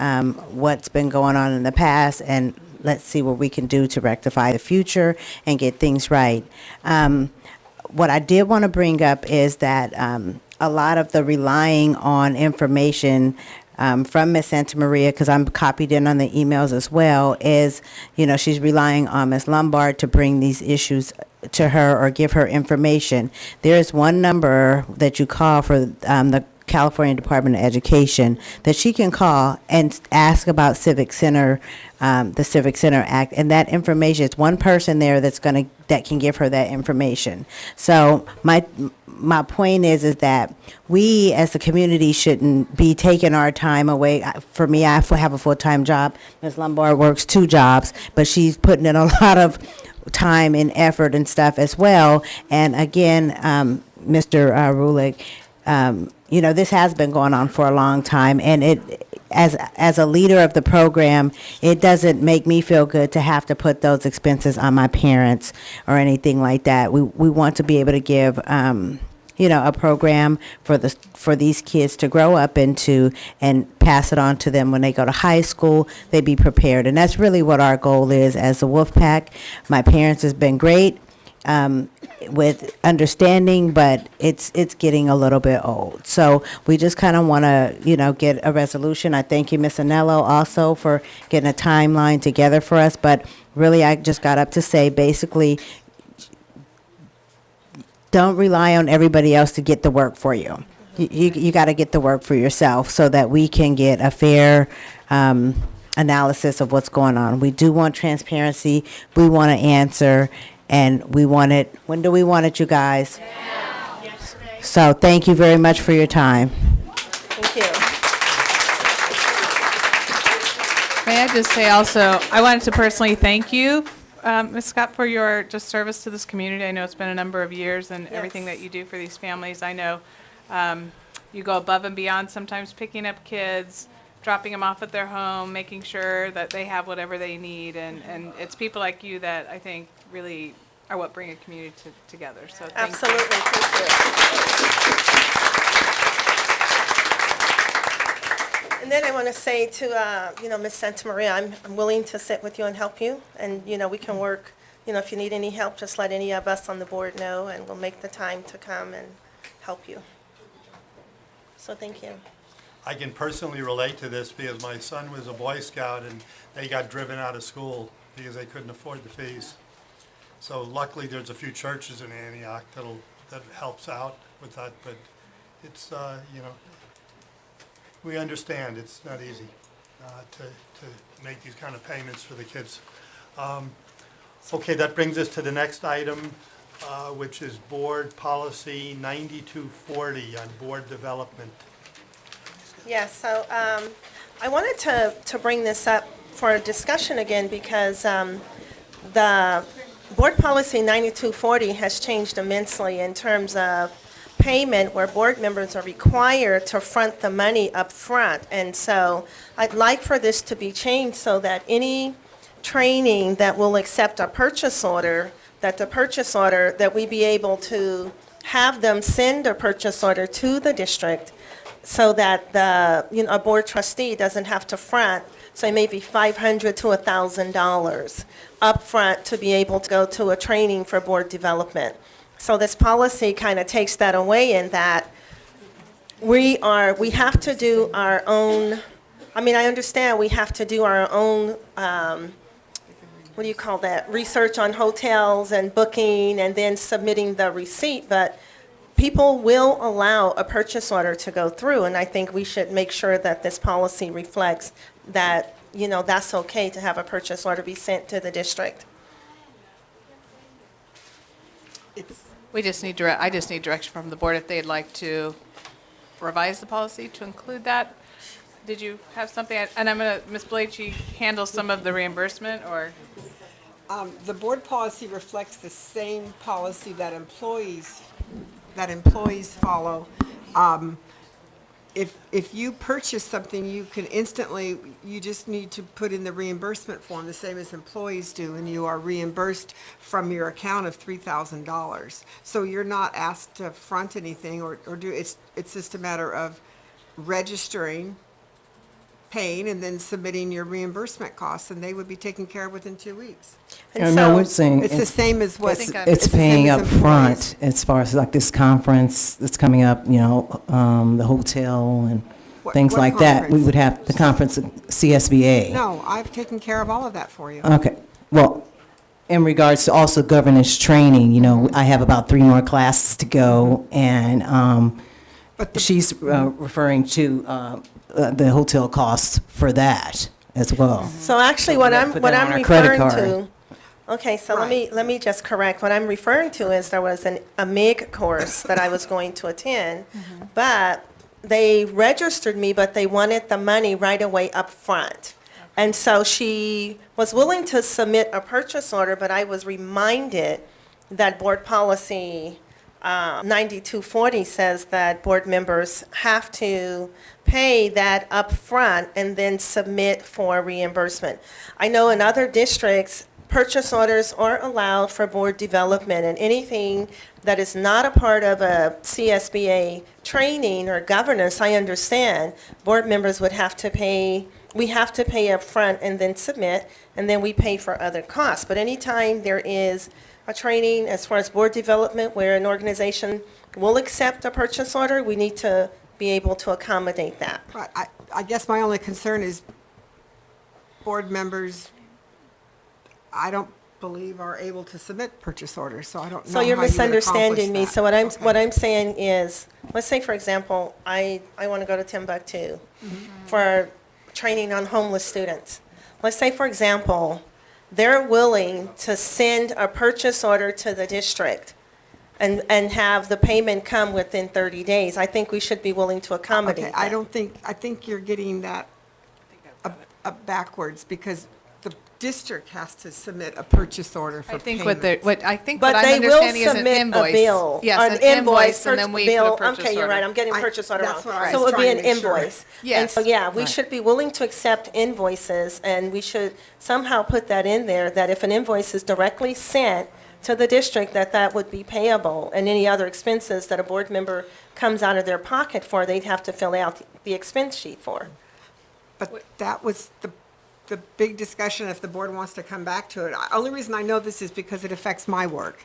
what's been going on in the past, and let's see what we can do to rectify the future and get things right. What I did want to bring up is that a lot of the relying on information from Ms. Santa Maria, because I'm copied in on the emails as well, is, she's relying on Ms. Lombard to bring these issues to her or give her information. There is one number that you call for the California Department of Education that she can call and ask about Civic Center, the Civic Center Act, and that information, it's one person there that can give her that information. So my point is that we as a community shouldn't be taking our time away. For me, I have a full-time job. Ms. Lombard works 2 jobs, but she's putting in a lot of time and effort and stuff as well. And again, Mr. Rulick, this has been going on for a long time, and it, as a leader of the program, it doesn't make me feel good to have to put those expenses on my parents or anything like that. We want to be able to give, a program for these kids to grow up into and pass it on to them when they go to high school. They be prepared, and that's really what our goal is as the Wolfpack. My parents has been great. With understanding, but it's getting a little bit old. So we just kind of want to, get a resolution. I thank you, Ms. Anello, also for getting a timeline together for us. But really, I just got up to say, basically, don't rely on everybody else to get the work for you. You got to get the work for yourself so that we can get a fair analysis of what's going on. We do want transparency. We want to answer. And we want it, when do we want it, you guys? Yeah. So thank you very much for your time. Thank you. May I just say also, I wanted to personally thank you, Ms. Scott, for your just service to this community. I know it's been a number of years, and everything that you do for these families. I know you go above and beyond, sometimes picking up kids, dropping them off at their home, making sure that they have whatever they need. And it's people like you that I think really are what bring a community together. So thank you. Absolutely, thank you. And then I want to say to, Ms. Santa Maria, I'm willing to sit with you and help you. And, we can work, if you need any help, just let any of us on the board know, and we'll make the time to come and help you. So thank you. I can personally relate to this because my son was a Boy Scout and they got driven out of school because they couldn't afford the fees. So luckily, there's a few churches in Antioch that helps out with that, but it's, we understand it's not easy to make these kind of payments for the kids. Okay, that brings us to the next item, which is Board Policy 9240 on board development. Yeah, so I wanted to bring this up for a discussion again because the Board Policy 9240 has changed immensely in terms of payment where board members are required to front the money up front. And so I'd like for this to be changed so that any training that will accept a purchase order, that we be able to have them send a purchase order to the district so that a board trustee doesn't have to front, say maybe $500 to $1,000 upfront to be able to go to a training for board development. So this policy kind of takes that away in that we have to do our own, I understand we have to do our own, research on hotels and booking and then submitting the receipt, but people will allow a purchase order to go through, and I think we should make sure that this policy reflects that, that's okay to have a purchase order be sent to the district. I just need direction from the board if they'd like to revise the policy to include that. Did you have something? And Ms. Blaichie handles some of the reimbursement, or? The board policy reflects the same policy that employees follow. if you purchase something, you can instantly, you just need to put in the reimbursement form, the same as employees do, and you are reimbursed from your account of $3,000. So you're not asked to front anything or do, it's just a matter of registering, paying, and then submitting your reimbursement costs, and they would be taken care of within 2 weeks. I know we're saying It's the same as what. think I'm- it's the same paying as up employees. front as far as like this conference that's coming up, you know, the hotel and things What like that. We conference? would have the conference at CSBA. No, I've taken care of all of that for you. Okay, well, in regards to also governance training, you know, I have about 3 more classes to go, and But the she's referring to the hotel costs for that as well. So actually, So what we have I'm, to put what that on I'm our credit referring card. to, okay, so Right. let me just correct. What I'm referring to is there was a MIG course that I was going to attend, but they registered me, but they wanted the money right away up front. And so she was willing to submit a purchase order, but I was reminded that board policy 9240 says that board members have to pay that up front and then submit for reimbursement. I know in other districts, purchase orders are allowed for board development, and anything that is not a part of a CSBA training or governance, I understand, board members would have to pay, we have to pay up front and then submit, and then we pay for other costs. But anytime there is a training as far as board development where an organization will accept a purchase order, we need to be able to accommodate that. Right, I guess my only concern is board members, I don't believe are able to submit purchase orders, so I don't know So how you're you would accomplish misunderstanding me. that. So what Okay. I'm saying is, let's say, for example, I want to go to Timbuktu for training on homeless students. Let's say, for example, they're willing to send a purchase order to the district and have the payment come within 30 days. I think we should be willing to accommodate Okay, that. I think you're getting that up backwards, because the district has to submit a purchase order for I think payment. what I'm But they understanding will is an submit a invoice. bill. Yes, or an invoice, and purchase then we put a bill. purchase Okay, you're right, order. I'm getting purchase order wrong. that's what I So was it would be trying an to make sure. invoice. Yes. And so, yeah, we Right. should be willing to accept invoices, and we should somehow put that in there, that if an invoice is directly sent to the district, that would be payable, and any other expenses that a board member comes out of their pocket for, they'd have to fill out the expense sheet for. But that was the big discussion, if the board wants to come back to it. Only reason I know this is because it affects my work.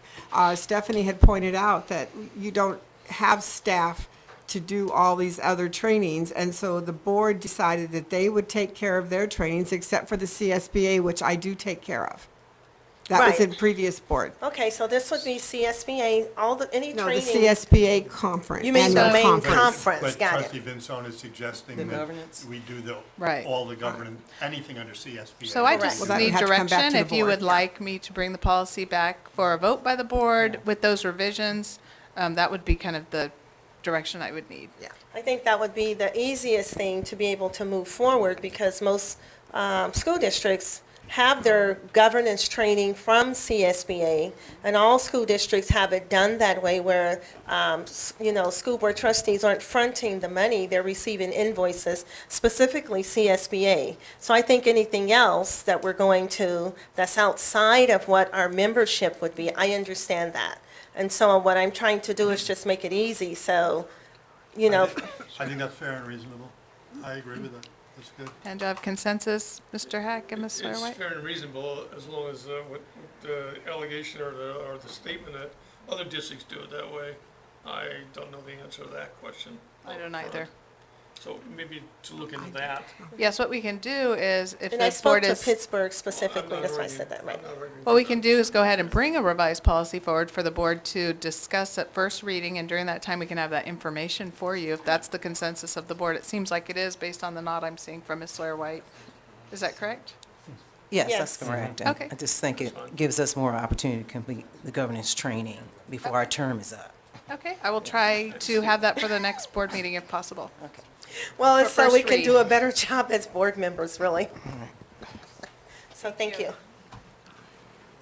Stephanie had pointed out that you don't have staff to do all these other trainings, and so the board decided that they would take care of their trainings, except for the CSBA, which I do take care of. That was Right. in previous board. Okay, so this would be CSBA, any No, the training. CSBA conference. You mean the annual main conference, But got trustee it. Vincent is suggesting The that governance? we do Right. all the government, anything under CSBA. So I Correct. just Well, that would need have to come back direction, to the if you board, would yeah. like me to bring the policy back for a vote by the board with those revisions, that would be kind of the direction I would need. I think that would be the easiest thing to be able to move forward, because most school districts have their governance training from CSBA, and all school districts have it done that way, where, school board trustees aren't fronting the money, they're receiving invoices, specifically CSBA. So I think anything else that we're going to, that's outside of what our membership would be, I understand that. And so what I'm trying to do is just make it easy, so, I think that's fair and reasonable. I agree with that. That's good. And of consensus, Mr. Hack and Ms. It's Sawyer-White? fair and reasonable, as long as what the allegation or the statement that other districts do it that way. I don't know the answer to that question. I don't either. So maybe to look into that. Yes, what we can do is, if And I the spoke board to is, Pittsburgh specifically, that's why I said that, right. what we can do is go ahead and bring a revised policy forward for the board to discuss at first reading, and during that time, we can have that information for you, if that's the consensus of the board. It seems like it is, based on the nod I'm seeing from Ms. Sawyer-White. Is that correct? Yes, Yes. that's correct. Okay. I just think it gives us more opportunity to complete the governance training before our term is up. Okay, I will try to have that for the next board meeting if possible. Okay. Well, For it's so we first can do read. a better job as board members, really. So thank you.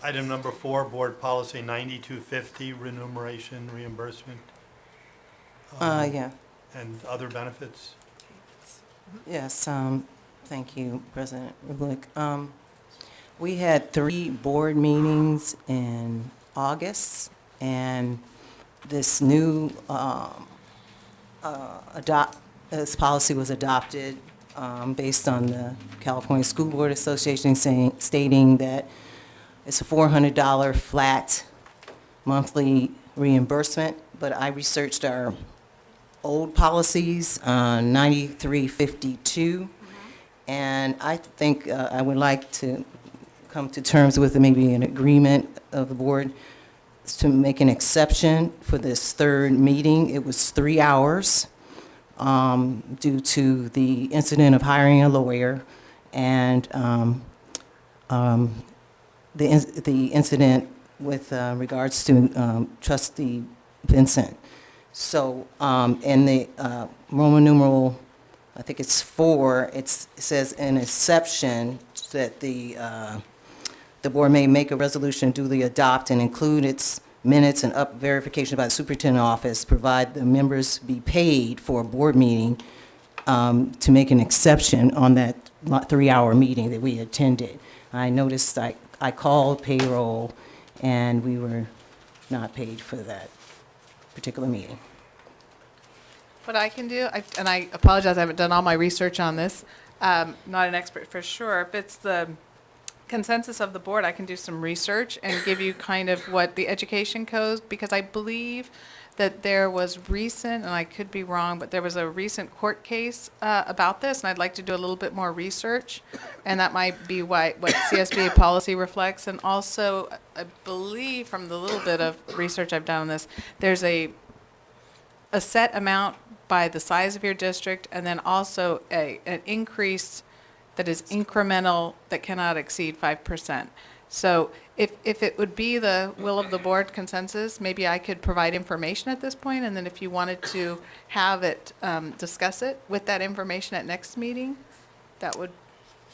Item number 4, Board Policy 9250, remuneration reimbursement. Yeah. and other benefits. Yes, thank you, President Rublick. We had 3 board meetings in August, and this new this policy was adopted based on the California School Board Association stating that it's a $400 flat monthly reimbursement, but I researched our old policies, 9352, and I think I would like to come to terms with maybe an agreement of the board to make an exception for this 3rd meeting. It was 3 hours due to the incident of hiring a lawyer and the incident with regards to Trustee Vincent. So in the Roman numeral, I think it's 4, it says an exception that the board may make a resolution duly adopt and include its minutes and up verification by the superintendent office, provide the members be paid for a board meeting to make an exception on that 3-hour meeting that we attended. I noticed I called payroll and we were not paid for that particular meeting. What I can do, and I apologize, I haven't done all my research on this, not an expert for sure. If it's the consensus of the board, I can do some research and give you kind of what the education code, because I believe that there was recent, and I could be wrong, but there was a recent court case about this, and I'd like to do a little bit more research, and that might be what CSBA policy reflects. And also, I believe from the little bit of research I've done on this, there's a set amount by the size of your district, and then also an increase that is incremental that cannot exceed 5%. So if it would be the will of the board consensus, maybe I could provide information at this point, and then if you wanted to have it, discuss it with that information at next meeting, that would.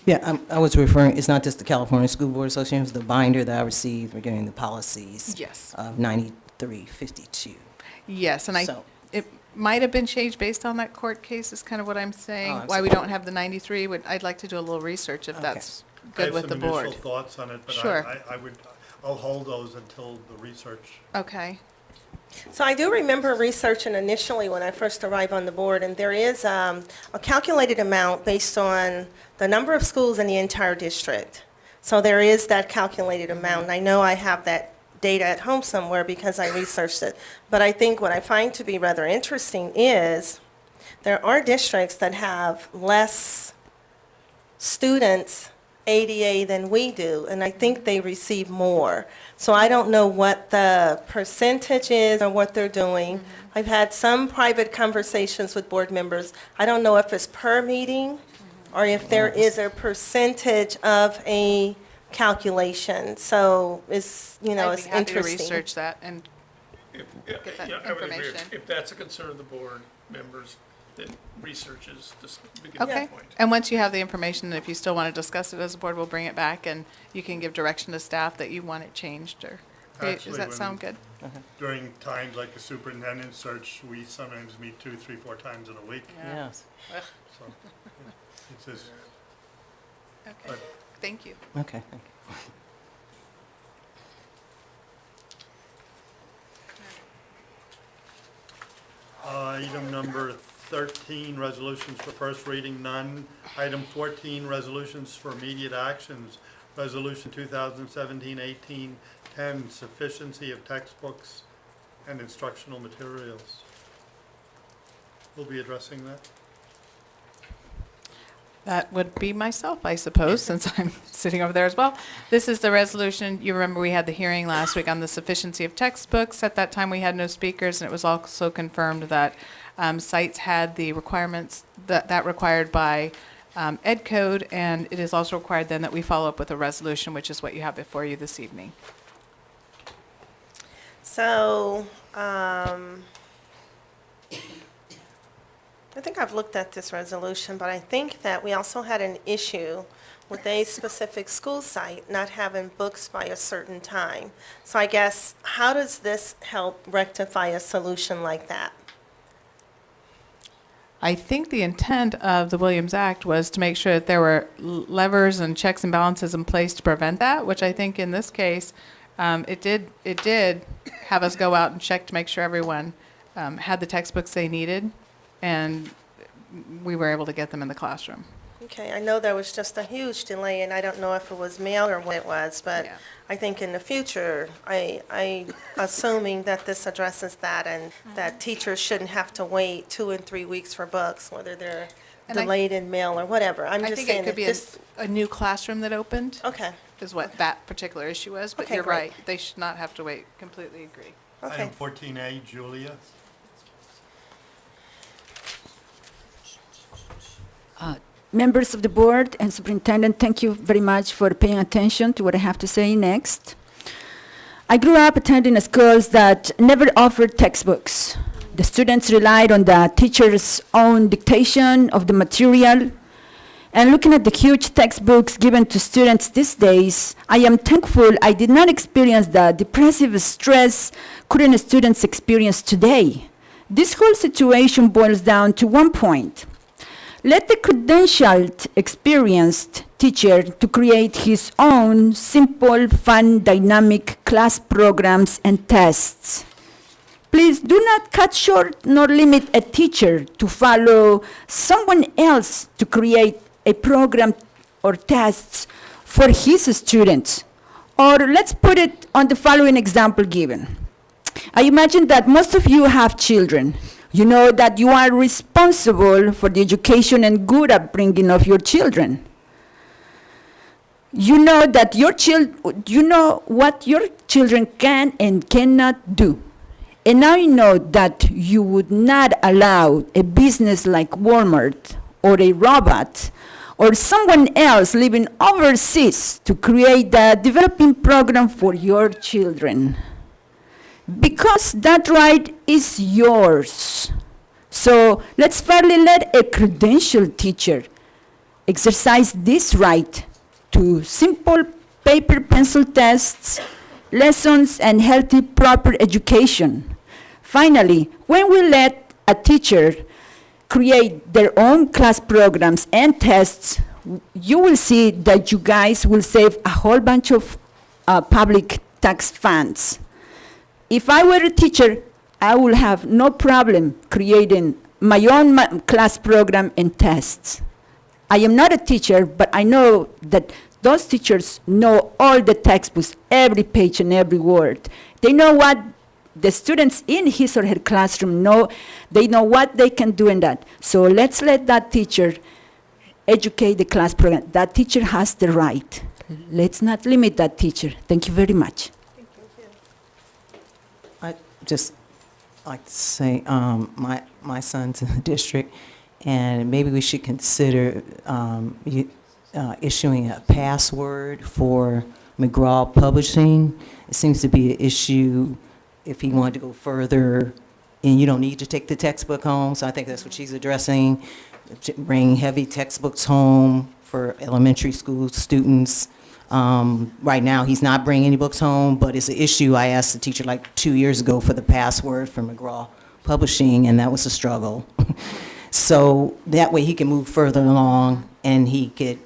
Yeah, I was referring, it's not just the California School Board Association, it's the binder that I received regarding the policies. Yes. Of 9352. Yes, and So- it might have been changed based on that court case, is kind of what I'm saying. I'm Why we sorry. don't have the 93, I'd like to do a little research if Okay. that's good with the I have board. some initial thoughts on it, but Sure. I'll hold those until the research. Okay. So I do remember researching initially when I first arrived on the board, and there is a calculated amount based on the number of schools in the entire district. So there is that calculated amount, and I know I have that data at home somewhere because I researched it. But I think what I find to be rather interesting is there are districts that have less students ADA than we do, and I think they receive more. So I don't know what the percentage is or what they're doing. I've had some private conversations with board members. I don't know if it's per meeting or if there is a percentage of a calculation. So it's, I'd be it's happy to interesting. research that and Get that Yeah, I would agree. information. If that's a concern of the board members, then research is the beginning Okay, point. and once you have the information, if you still want to discuss it as a board, we'll bring it back, and you can give direction to staff that you want it changed, or, does Actually, that when- sound good? During times like the superintendent search, we sometimes meet 2, 3, 4 times in a week. Yes. So it's just, Okay, but thank you. Okay, thank you. Item number 13, resolutions for first reading, none. Item 14, resolutions for immediate actions. Resolution 2017-18-10, sufficiency of textbooks and instructional materials. We'll be addressing that. That would be myself, I suppose, since I'm sitting over there as well. This is the resolution, you remember we had the hearing last week on the sufficiency of textbooks. At that time, we had no speakers, and it was also confirmed that sites had the requirements that required by Ed Code, and it is also required then that we follow up with a resolution, which is what you have before you this evening. So, I think I've looked at this resolution, but I think that we also had an issue with a specific school site not having books by a certain time. So I guess, how does this help rectify a solution like that? I think the intent of the Williams Act was to make sure that there were levers and checks and balances in place to prevent that, which I think in this case, it did have us go out and check to make sure everyone had the textbooks they needed, and we were able to get them in the classroom. Okay, I know there was just a huge delay, and I don't know if it was mail or what it was, but Yeah. I think in the future, I assuming that this addresses that, and that teachers shouldn't have to wait 2 and 3 weeks for books, whether they're And I- delayed in mail or whatever. I'm I just think it saying could that be this, a new classroom that opened, okay, is what that particular issue was, but Okay, you're great. right, they should not have to wait. Completely agree. okay. Item 14A, Julia. Members of the board and superintendent, thank you very much for paying attention to what I have to say next. I grew up attending schools that never offered textbooks. The students relied on the teacher's own dictation of the material. And looking at the huge textbooks given to students these days, I am thankful I did not experience the depressive stress current students experience today. This whole situation boils down to one point. Let the credentialed, experienced teacher to create his own simple, fun, dynamic class programs and tests. Please do not cut short nor limit a teacher to follow someone else to create a program or tests for his students. Or let's put it on the following example given. I imagine that most of you have children. You know that you are responsible for the education and good upbringing of your children. You know that you know what your children can and cannot do. And now you know that you would not allow a business like Walmart or a robot or someone else living overseas to create the developing program for your children. Because that right is yours. So let's fairly let a credentialed teacher exercise this right to simple paper pencil tests, lessons, and healthy proper education. Finally, when we let a teacher create their own class programs and tests, you will see that you guys will save a whole bunch of public tax funds. If I were a teacher, I would have no problem creating my own class program and tests. I am not a teacher, but I know that those teachers know all the textbooks, every page and every word. They know what the students in his or her classroom know. They know what they can do in that. So let's let that teacher educate the class program. That teacher has the right. Let's not limit that teacher. Thank you very much. I just like to say, my son's in the district, and maybe we should consider issuing a password for McGraw Publishing. It seems to be an issue if he wanted to go further, and you don't need to take the textbook home, so I think that's what she's addressing, to bring heavy textbooks home for elementary school students. Right now, he's not bringing any books home, but it's an issue. I asked the teacher like 2 years ago for the password for McGraw Publishing, and that was a struggle. So that way he can move further along, and he could,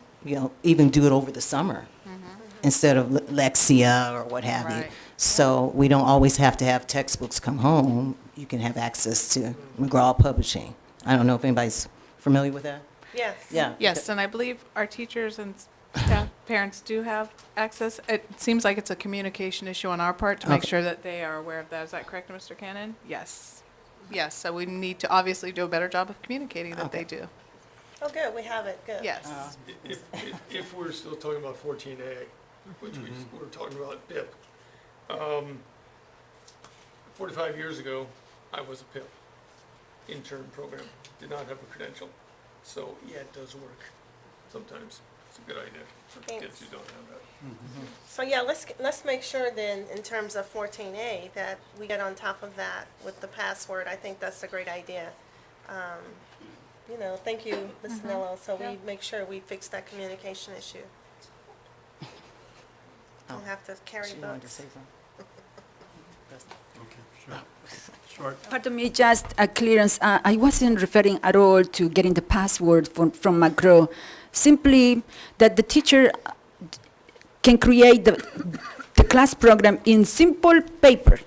even do it over the summer instead of Lexia or what have you. Right. So we don't always have to have textbooks come home. You can have access to McGraw Publishing. I don't know if anybody's familiar with that? Yes. Yeah. Yes, and I believe our teachers and staff, parents do have access. It seems like it's a communication issue on our part to make Okay. sure that they are aware of that. Is that correct, Mr. Cannon? Yes. Yes, so we need to obviously do a better job of communicating that they do. Oh, good, we have it, good. Yes. If we're still talking about 14A, which we were talking about PIP, 45 years ago, I was a PIP, intern program, did not have a credential. So, yeah, it does work sometimes. It's a good idea for kids who don't have that. So, yeah, let's make sure then, in terms of 14A, that we get on top of that with the password. I think that's a great idea. Thank you, Ms. Nello, so we make sure we fix that communication issue. Don't have to carry She wanted to books. say something. Okay, sure. Short. Pardon me, just a clearance. I wasn't referring at all to getting the password from McGraw. Simply that the teacher can create the class program in simple paper,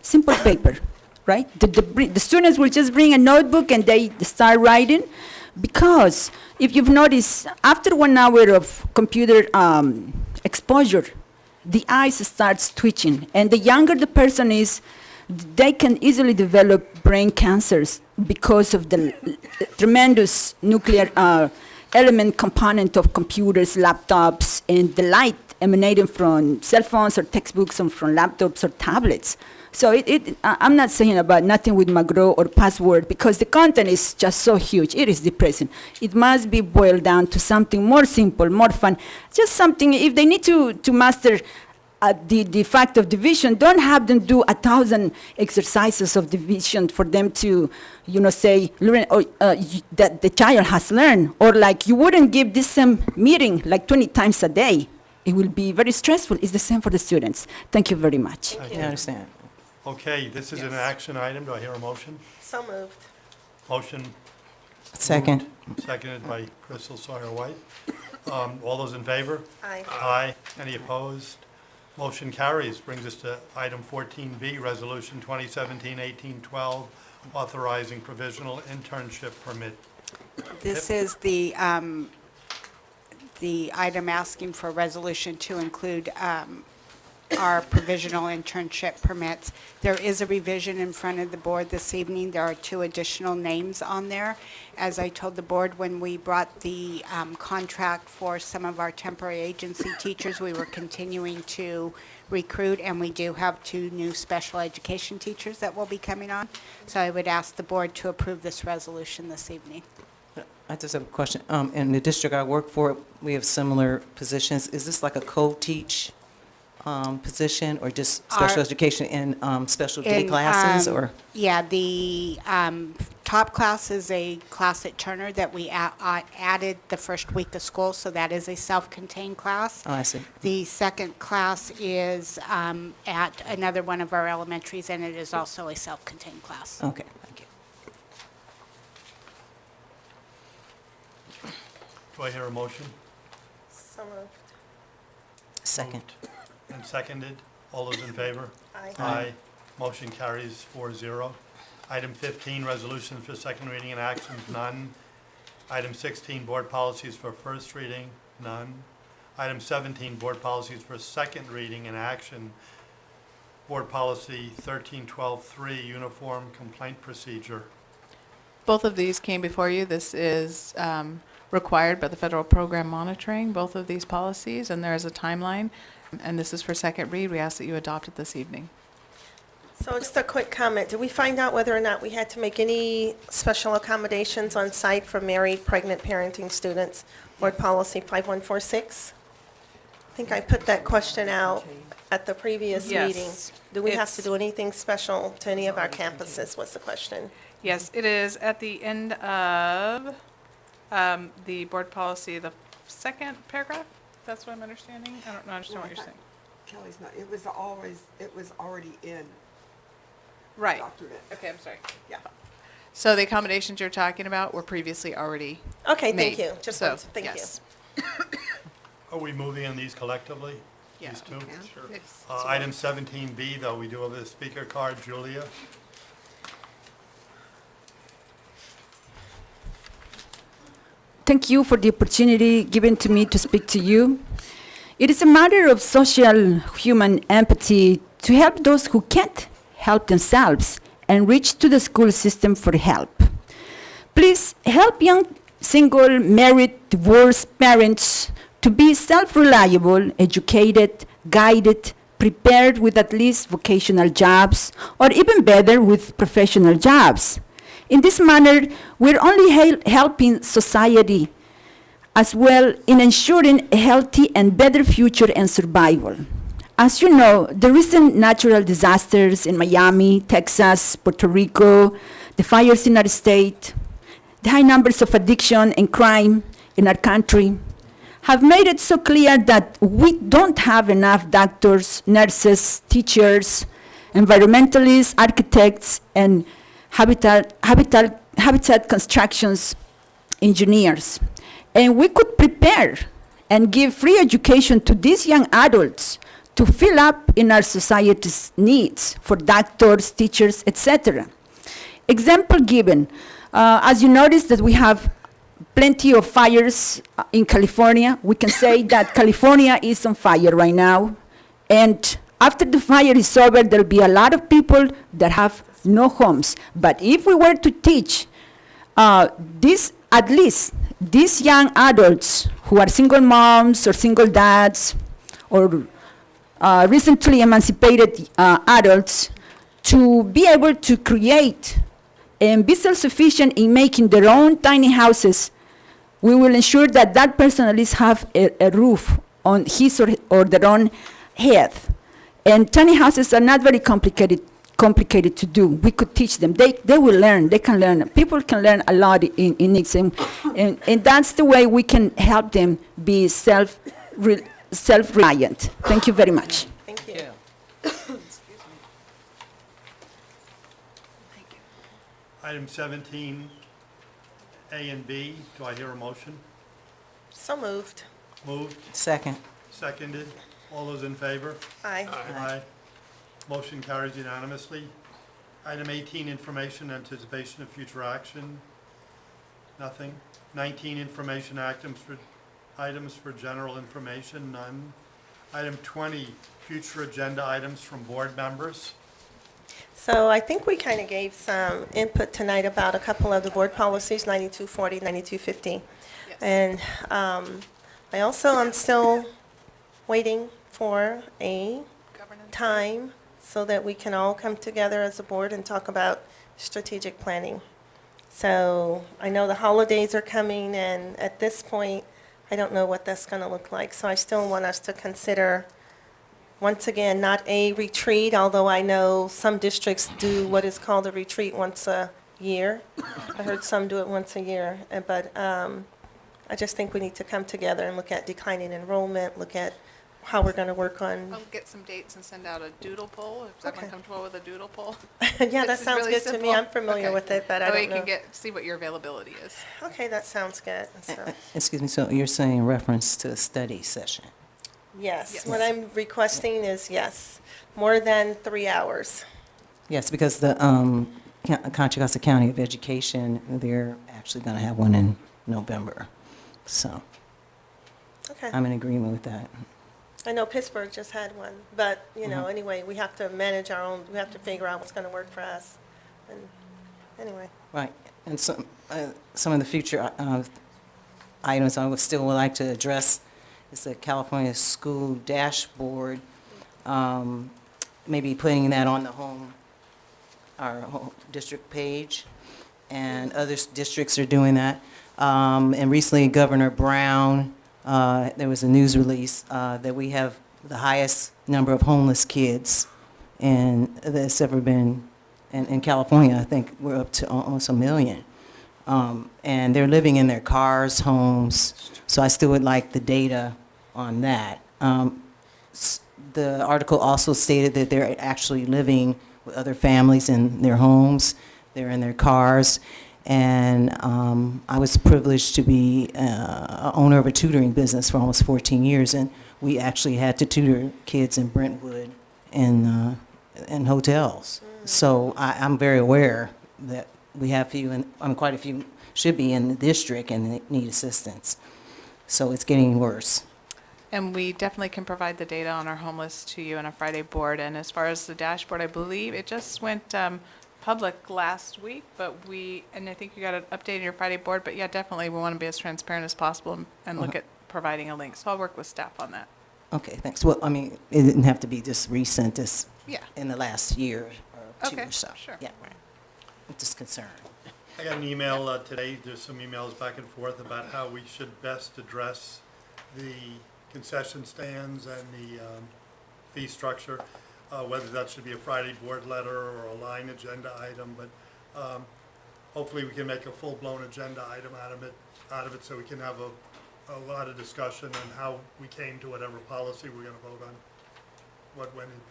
right? The students will just bring a notebook and they start writing. Because if you've noticed, after 1 hour of computer exposure, the eyes starts twitching. And the younger the person is, they can easily develop brain cancers because of the tremendous nuclear element component of computers, laptops, and the light emanating from cell phones or textbooks and from laptops or tablets. So I'm not saying about nothing with McGraw or password because the content is just so huge. It is depressing. It must be boiled down to something more simple, more fun. Just something, if they need to master the fact of division, don't have them do 1,000 exercises of division for them to, say, learn, or, that the child has learned. Or like you wouldn't give this same meeting like 20 times a day. It will be very stressful. It's the same for the students. Thank you very much. I understand. Okay, this is an action item. Do I hear a motion? So moved. Motion Second. seconded by Crystal Sawyer-White. All those in favor? Aye. Aye. Any opposed? Motion carries. Brings us to item 14B, Resolution 2017-1812, authorizing provisional internship permit. This is the item asking for resolution to include our provisional internship permits. There is a revision in front of the board this evening. There are 2 additional names on there. As I told the board when we brought the contract for some of our temporary agency teachers, we were continuing to recruit, and we do have 2 new special education teachers that will be coming on. So I would ask the board to approve this resolution this evening. I just have a question. In the district I work for, we have similar positions. Is this like a co-teach position or just special Our- education in special day In, classes or? Yeah, the top class is a class at Turner that we added the first week of school, so that is a self-contained class. Oh, I see. The second class is at another one of our elementaries, and it is also a self-contained class. Okay, thank you. Do I hear a motion? So moved. Second. Moved and seconded. All those in favor? Aye. Aye. Motion carries 4-0. Item 15, resolutions for second reading and actions, none. Item 16, board policies for first reading, none. Item 17, board policies for second reading and action. Board policy 1312-3, uniform complaint procedure. Both of these came before you. This is required by the federal program monitoring, both of these policies, and there is a timeline. And this is for second read. We ask that you adopt it this evening. So just a quick comment. Did we find out whether or not we had to make any special accommodations on site for married, pregnant parenting students? Board policy 5146? I think I put that question out at the previous Yes. meeting. Do we have to It's- do anything special to any of our campuses? What's the question? Yes, it is at the end of the board policy, the second paragraph. That's what I'm understanding. I don't understand what you're saying. Kelly's not, it was already in Right. document. Okay, I'm sorry. Yeah. So the accommodations you're talking about were previously already Okay, thank made. you. Just So, wanted to- thank you. yes. Are we moving on these collectively? Yeah. These two? It's- Item 17B, though, we do have a speaker card. Julia? Thank you for the opportunity given to me to speak to you. It is a matter of social human empathy to help those who can't help themselves and reach to the school system for help. Please help young single, married, divorced parents to be self-reliable, educated, guided, prepared with at least vocational jobs, or even better, with professional jobs. In this manner, we're only helping society as well in ensuring a healthy and better future and survival. As you know, the recent natural disasters in Miami, Texas, Puerto Rico, the fires in our state, the high numbers of addiction and crime in our country have made it so clear that we don't have enough doctors, nurses, teachers, environmentalists, architects, and habitat constructions engineers. And we could prepare and give free education to these young adults to fill up in our society's needs for doctors, teachers, etc. Example given, as you notice that we have plenty of fires in California, we can say that California is on fire right now. And after the fire is over, there'll be a lot of people that have no homes. But if we were to teach at least these young adults who are single moms or single dads or recently emancipated adults to be able to create and be self-sufficient in making their own tiny houses, we will ensure that that person at least have a roof on his or their own head. And tiny houses are not very complicated to do. We could teach them. They will learn. They can learn. People can learn a lot in it. And that's the way we can help them be self-reliant. Thank you very much. Thank you. Item 17, A and B, do I hear a motion? So moved. Moved, Second. seconded, all those in favor? Aye. Aye. Motion carries unanimously. Item 18, information, anticipation of future action. Nothing. 19, information items for general information, none. Item 20, future agenda items from board members. So I think we kind of gave some input tonight about a couple of the board policies, 9240, 9250. And I also am still waiting for a time so that we can all come together as a board and talk about strategic planning. So I know the holidays are coming, and at this point, I don't know what that's going to look like. So I still want us to consider, once again, not a retreat, although I know some districts do what is called a retreat once a year. I heard some do it once a year, but I just think we need to come together and look at declining enrollment, look at how we're going to work on. I'll get some dates and send out a doodle poll. Is Okay. everyone comfortable with a doodle poll? Yeah, that This is sounds really good to me. simple. I'm familiar Okay. with it, but I That way don't you can know. see what your availability is. Okay, that sounds good. So, Excuse me, so you're saying reference to a study session? yes, Yes. what I'm requesting is, yes, more than 3 hours. Yes, because the Contra Costa County of Education, they're actually going to have one in November. So Okay. I'm in agreement with that. I know Pittsburgh just had one, but, anyway, we have to manage our own, we have to figure out what's going to work for us. And anyway, Right, and some of the future items I would still like to address is the California School Dashboard, maybe putting that on our home district page, and other districts are doing that. And recently, Governor Brown, there was a news release that we have the highest number of homeless kids that's ever been in California. I think we're up to almost 1 million. And they're living in their cars, homes, so I still would like the data on that. The article also stated that they're actually living with other families in their homes, they're in their cars, and I was privileged to be a owner of a tutoring business for almost 14 years, and we actually had to tutor kids in Brentwood in hotels. So I'm very aware that we have quite a few should be in the district and they need assistance. So it's getting worse. And we definitely can provide the data on our homeless to you on a Friday board. And as far as the dashboard, I believe it just went public last week, and I think you got an update on your Friday board, but yeah, definitely we want to be as transparent as possible and look at providing a link. So I'll work with staff on that. Okay, thanks. Well, I mean, it didn't have to be just recent, just Yeah. in the last year or two Okay, or so. sure. Yeah, right. I'm just concerned. I got an email today, there's some emails back and forth about how we should best address the concession stands and the fee structure, whether that should be a Friday board letter or a line agenda item, but hopefully we can make a full-blown agenda item out of it so we can have a lot of discussion on how we came to whatever policy we're gonna vote on,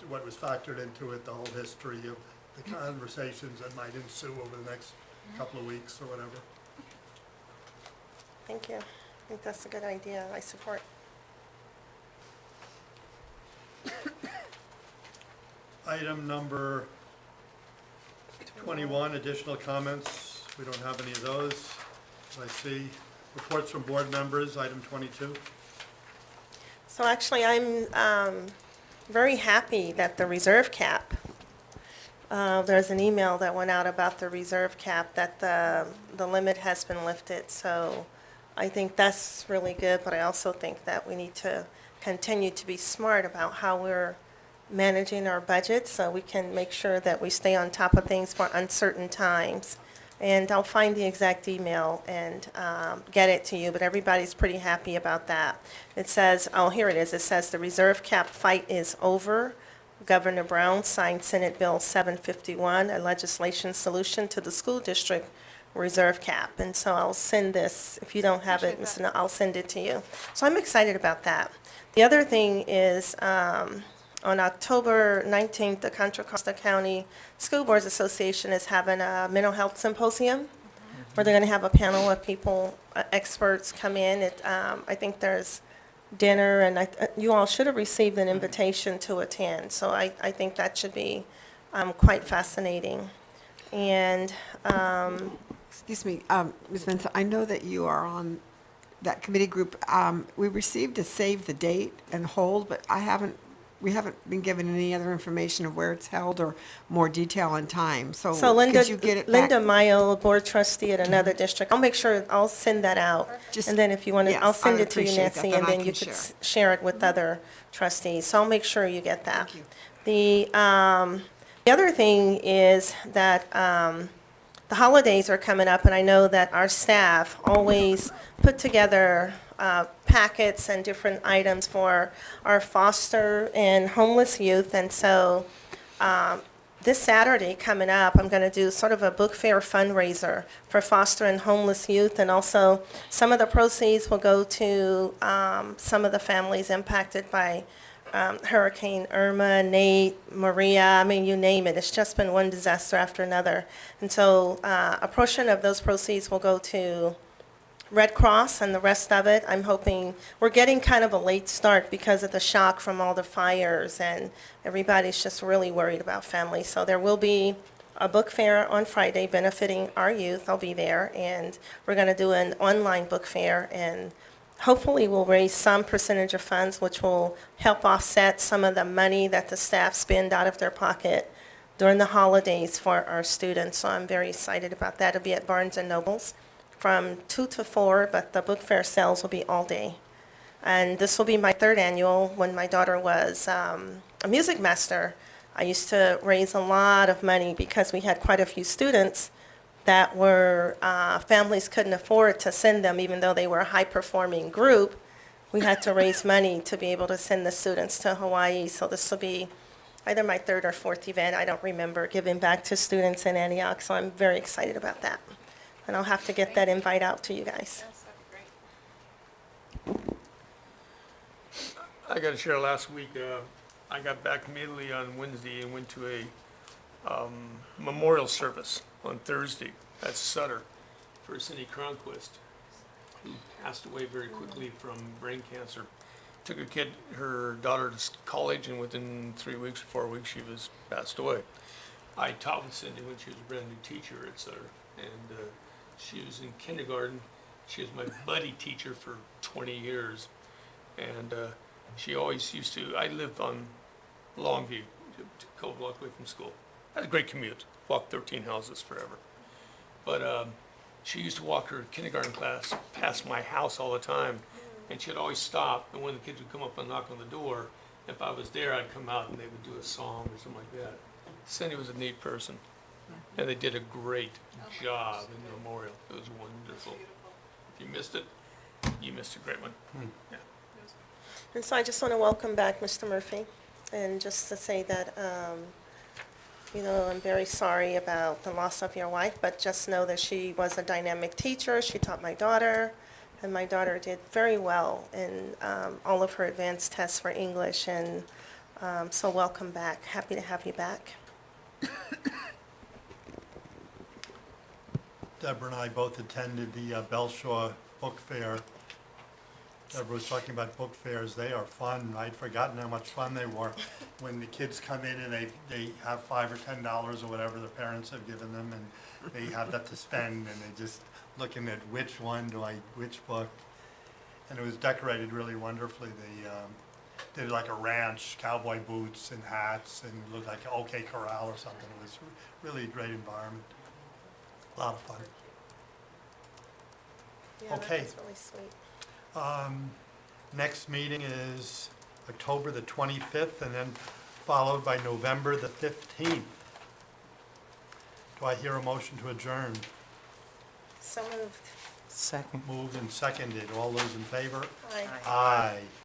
what was factored into it, the whole history of the conversations that might ensue over the next couple of weeks or whatever. Thank you. I think that's a good idea. I support. Item number 21, additional comments. We don't have any of those. I see reports from board members, item 22. So actually, I'm very happy that the reserve cap, there's an email that went out about the reserve cap, that the limit has been lifted. So I think that's really good, but I also think that we need to continue to be smart about how we're managing our budget so we can make sure that we stay on top of things for uncertain times. And I'll find the exact email and get it to you, but everybody's pretty happy about that. It says, oh, here it is. It says the reserve cap fight is over. Governor Brown signed Senate Bill 751, a legislation solution to the school district reserve cap. And so I'll send this, if you don't have it, I'll send it to you. So I'm excited about that. The other thing is, on October 19th, the Contra Costa County School Boards Association is having a mental health symposium where they're going to have a panel of people, experts come in. I think there's dinner, and you all should have received an invitation to attend. So I think that should be quite fascinating. And Excuse me, Ms. Vincent, I know that you are on that committee group. We received a save the date and hold, but we haven't been given any other information of where it's held or more detail on time. So Linda, could you get it back? Linda Mayo, board trustee at another district, I'll make sure, I'll send that out. Just- And then if you want to, yes, I'll I send would it to you, appreciate that, Nancy, then and I then you can could share. share it with other trustees. So I'll make sure you get that. Thank you. The other thing is that the holidays are coming up, and I know that our staff always put together packets and different items for our foster and homeless youth. And so this Saturday coming up, I'm going to do sort of a book fair fundraiser for foster and homeless youth. And also, some of the proceeds will go to some of the families impacted by Hurricane Irma, Nate, Maria, I mean, you name it. It's just been one disaster after another. And so a portion of those proceeds will go to Red Cross, and the rest of it, I'm hoping, we're getting kind of a late start because of the shock from all the fires, and everybody's just really worried about families. So there will be a book fair on Friday benefiting our youth. I'll be there, and we're going to do an online book fair, and hopefully we'll raise some percentage of funds, which will help offset some of the money that the staff spend out of their pocket during the holidays for our students. So I'm very excited about that. It'll be at Barnes & Nobles from 2 to 4, but the book fair sales will be all day. And this will be my third annual. When my daughter was a music master, I used to raise a lot of money because we had quite a few students that were, families couldn't afford to send them, even though they were a high-performing group. We had to raise money to be able to send the students to Hawaii. So this will be either my third or fourth event, I don't remember, giving back to students in Antioch. So I'm very excited about that. And I'll have to get that invite out to you guys. I got to share, last week, I got back from Italy on Wednesday and went to a memorial service on Thursday at Sutter for Cindy Cronquist, who passed away very quickly from brain cancer. Took her daughter to college, and within 3 weeks or 4 weeks, she was passed away. I taught with Cindy when she was a brand new teacher at Sutter, and she was in kindergarten. She was my buddy teacher for 20 years, and she always used to, I lived on Longview, a couple blocks away from school. I had a great commute, walked 13 houses forever. But she used to walk her kindergarten class past my house all the time, and she'd always stop, and when the kids would come up and knock on the door, if I was there, I'd come out and they would do a song or something like that. Cindy was a neat person, and they did a great job in the memorial. It was wonderful. If you missed it, you missed a great one. Yeah. And so I just want to welcome back Mr. Murphy, and just to say that, I'm very sorry about the loss of your wife, but just know that she was a dynamic teacher. She taught my daughter, and my daughter did very well in all of her advanced tests for English, and so welcome back. Happy to have you back. Deborah and I both attended the Belshaw Book Fair. Deborah was talking about book fairs. They are fun. I'd forgotten how much fun they were. When the kids come in and they have $5 or $10 or whatever their parents have given them, and they have that to spend, and they're just looking at which book. And it was decorated really wonderfully. They did like a ranch, cowboy boots and hats, and it looked like OK Corral or something. It was really a great environment. A lot of fun. Yeah, Okay. that's really sweet. Next meeting is October the 25th, and then followed by November the 15th. Do I hear a motion to adjourn? So moved. Second. Moved and seconded. All those in favor? Aye. Aye.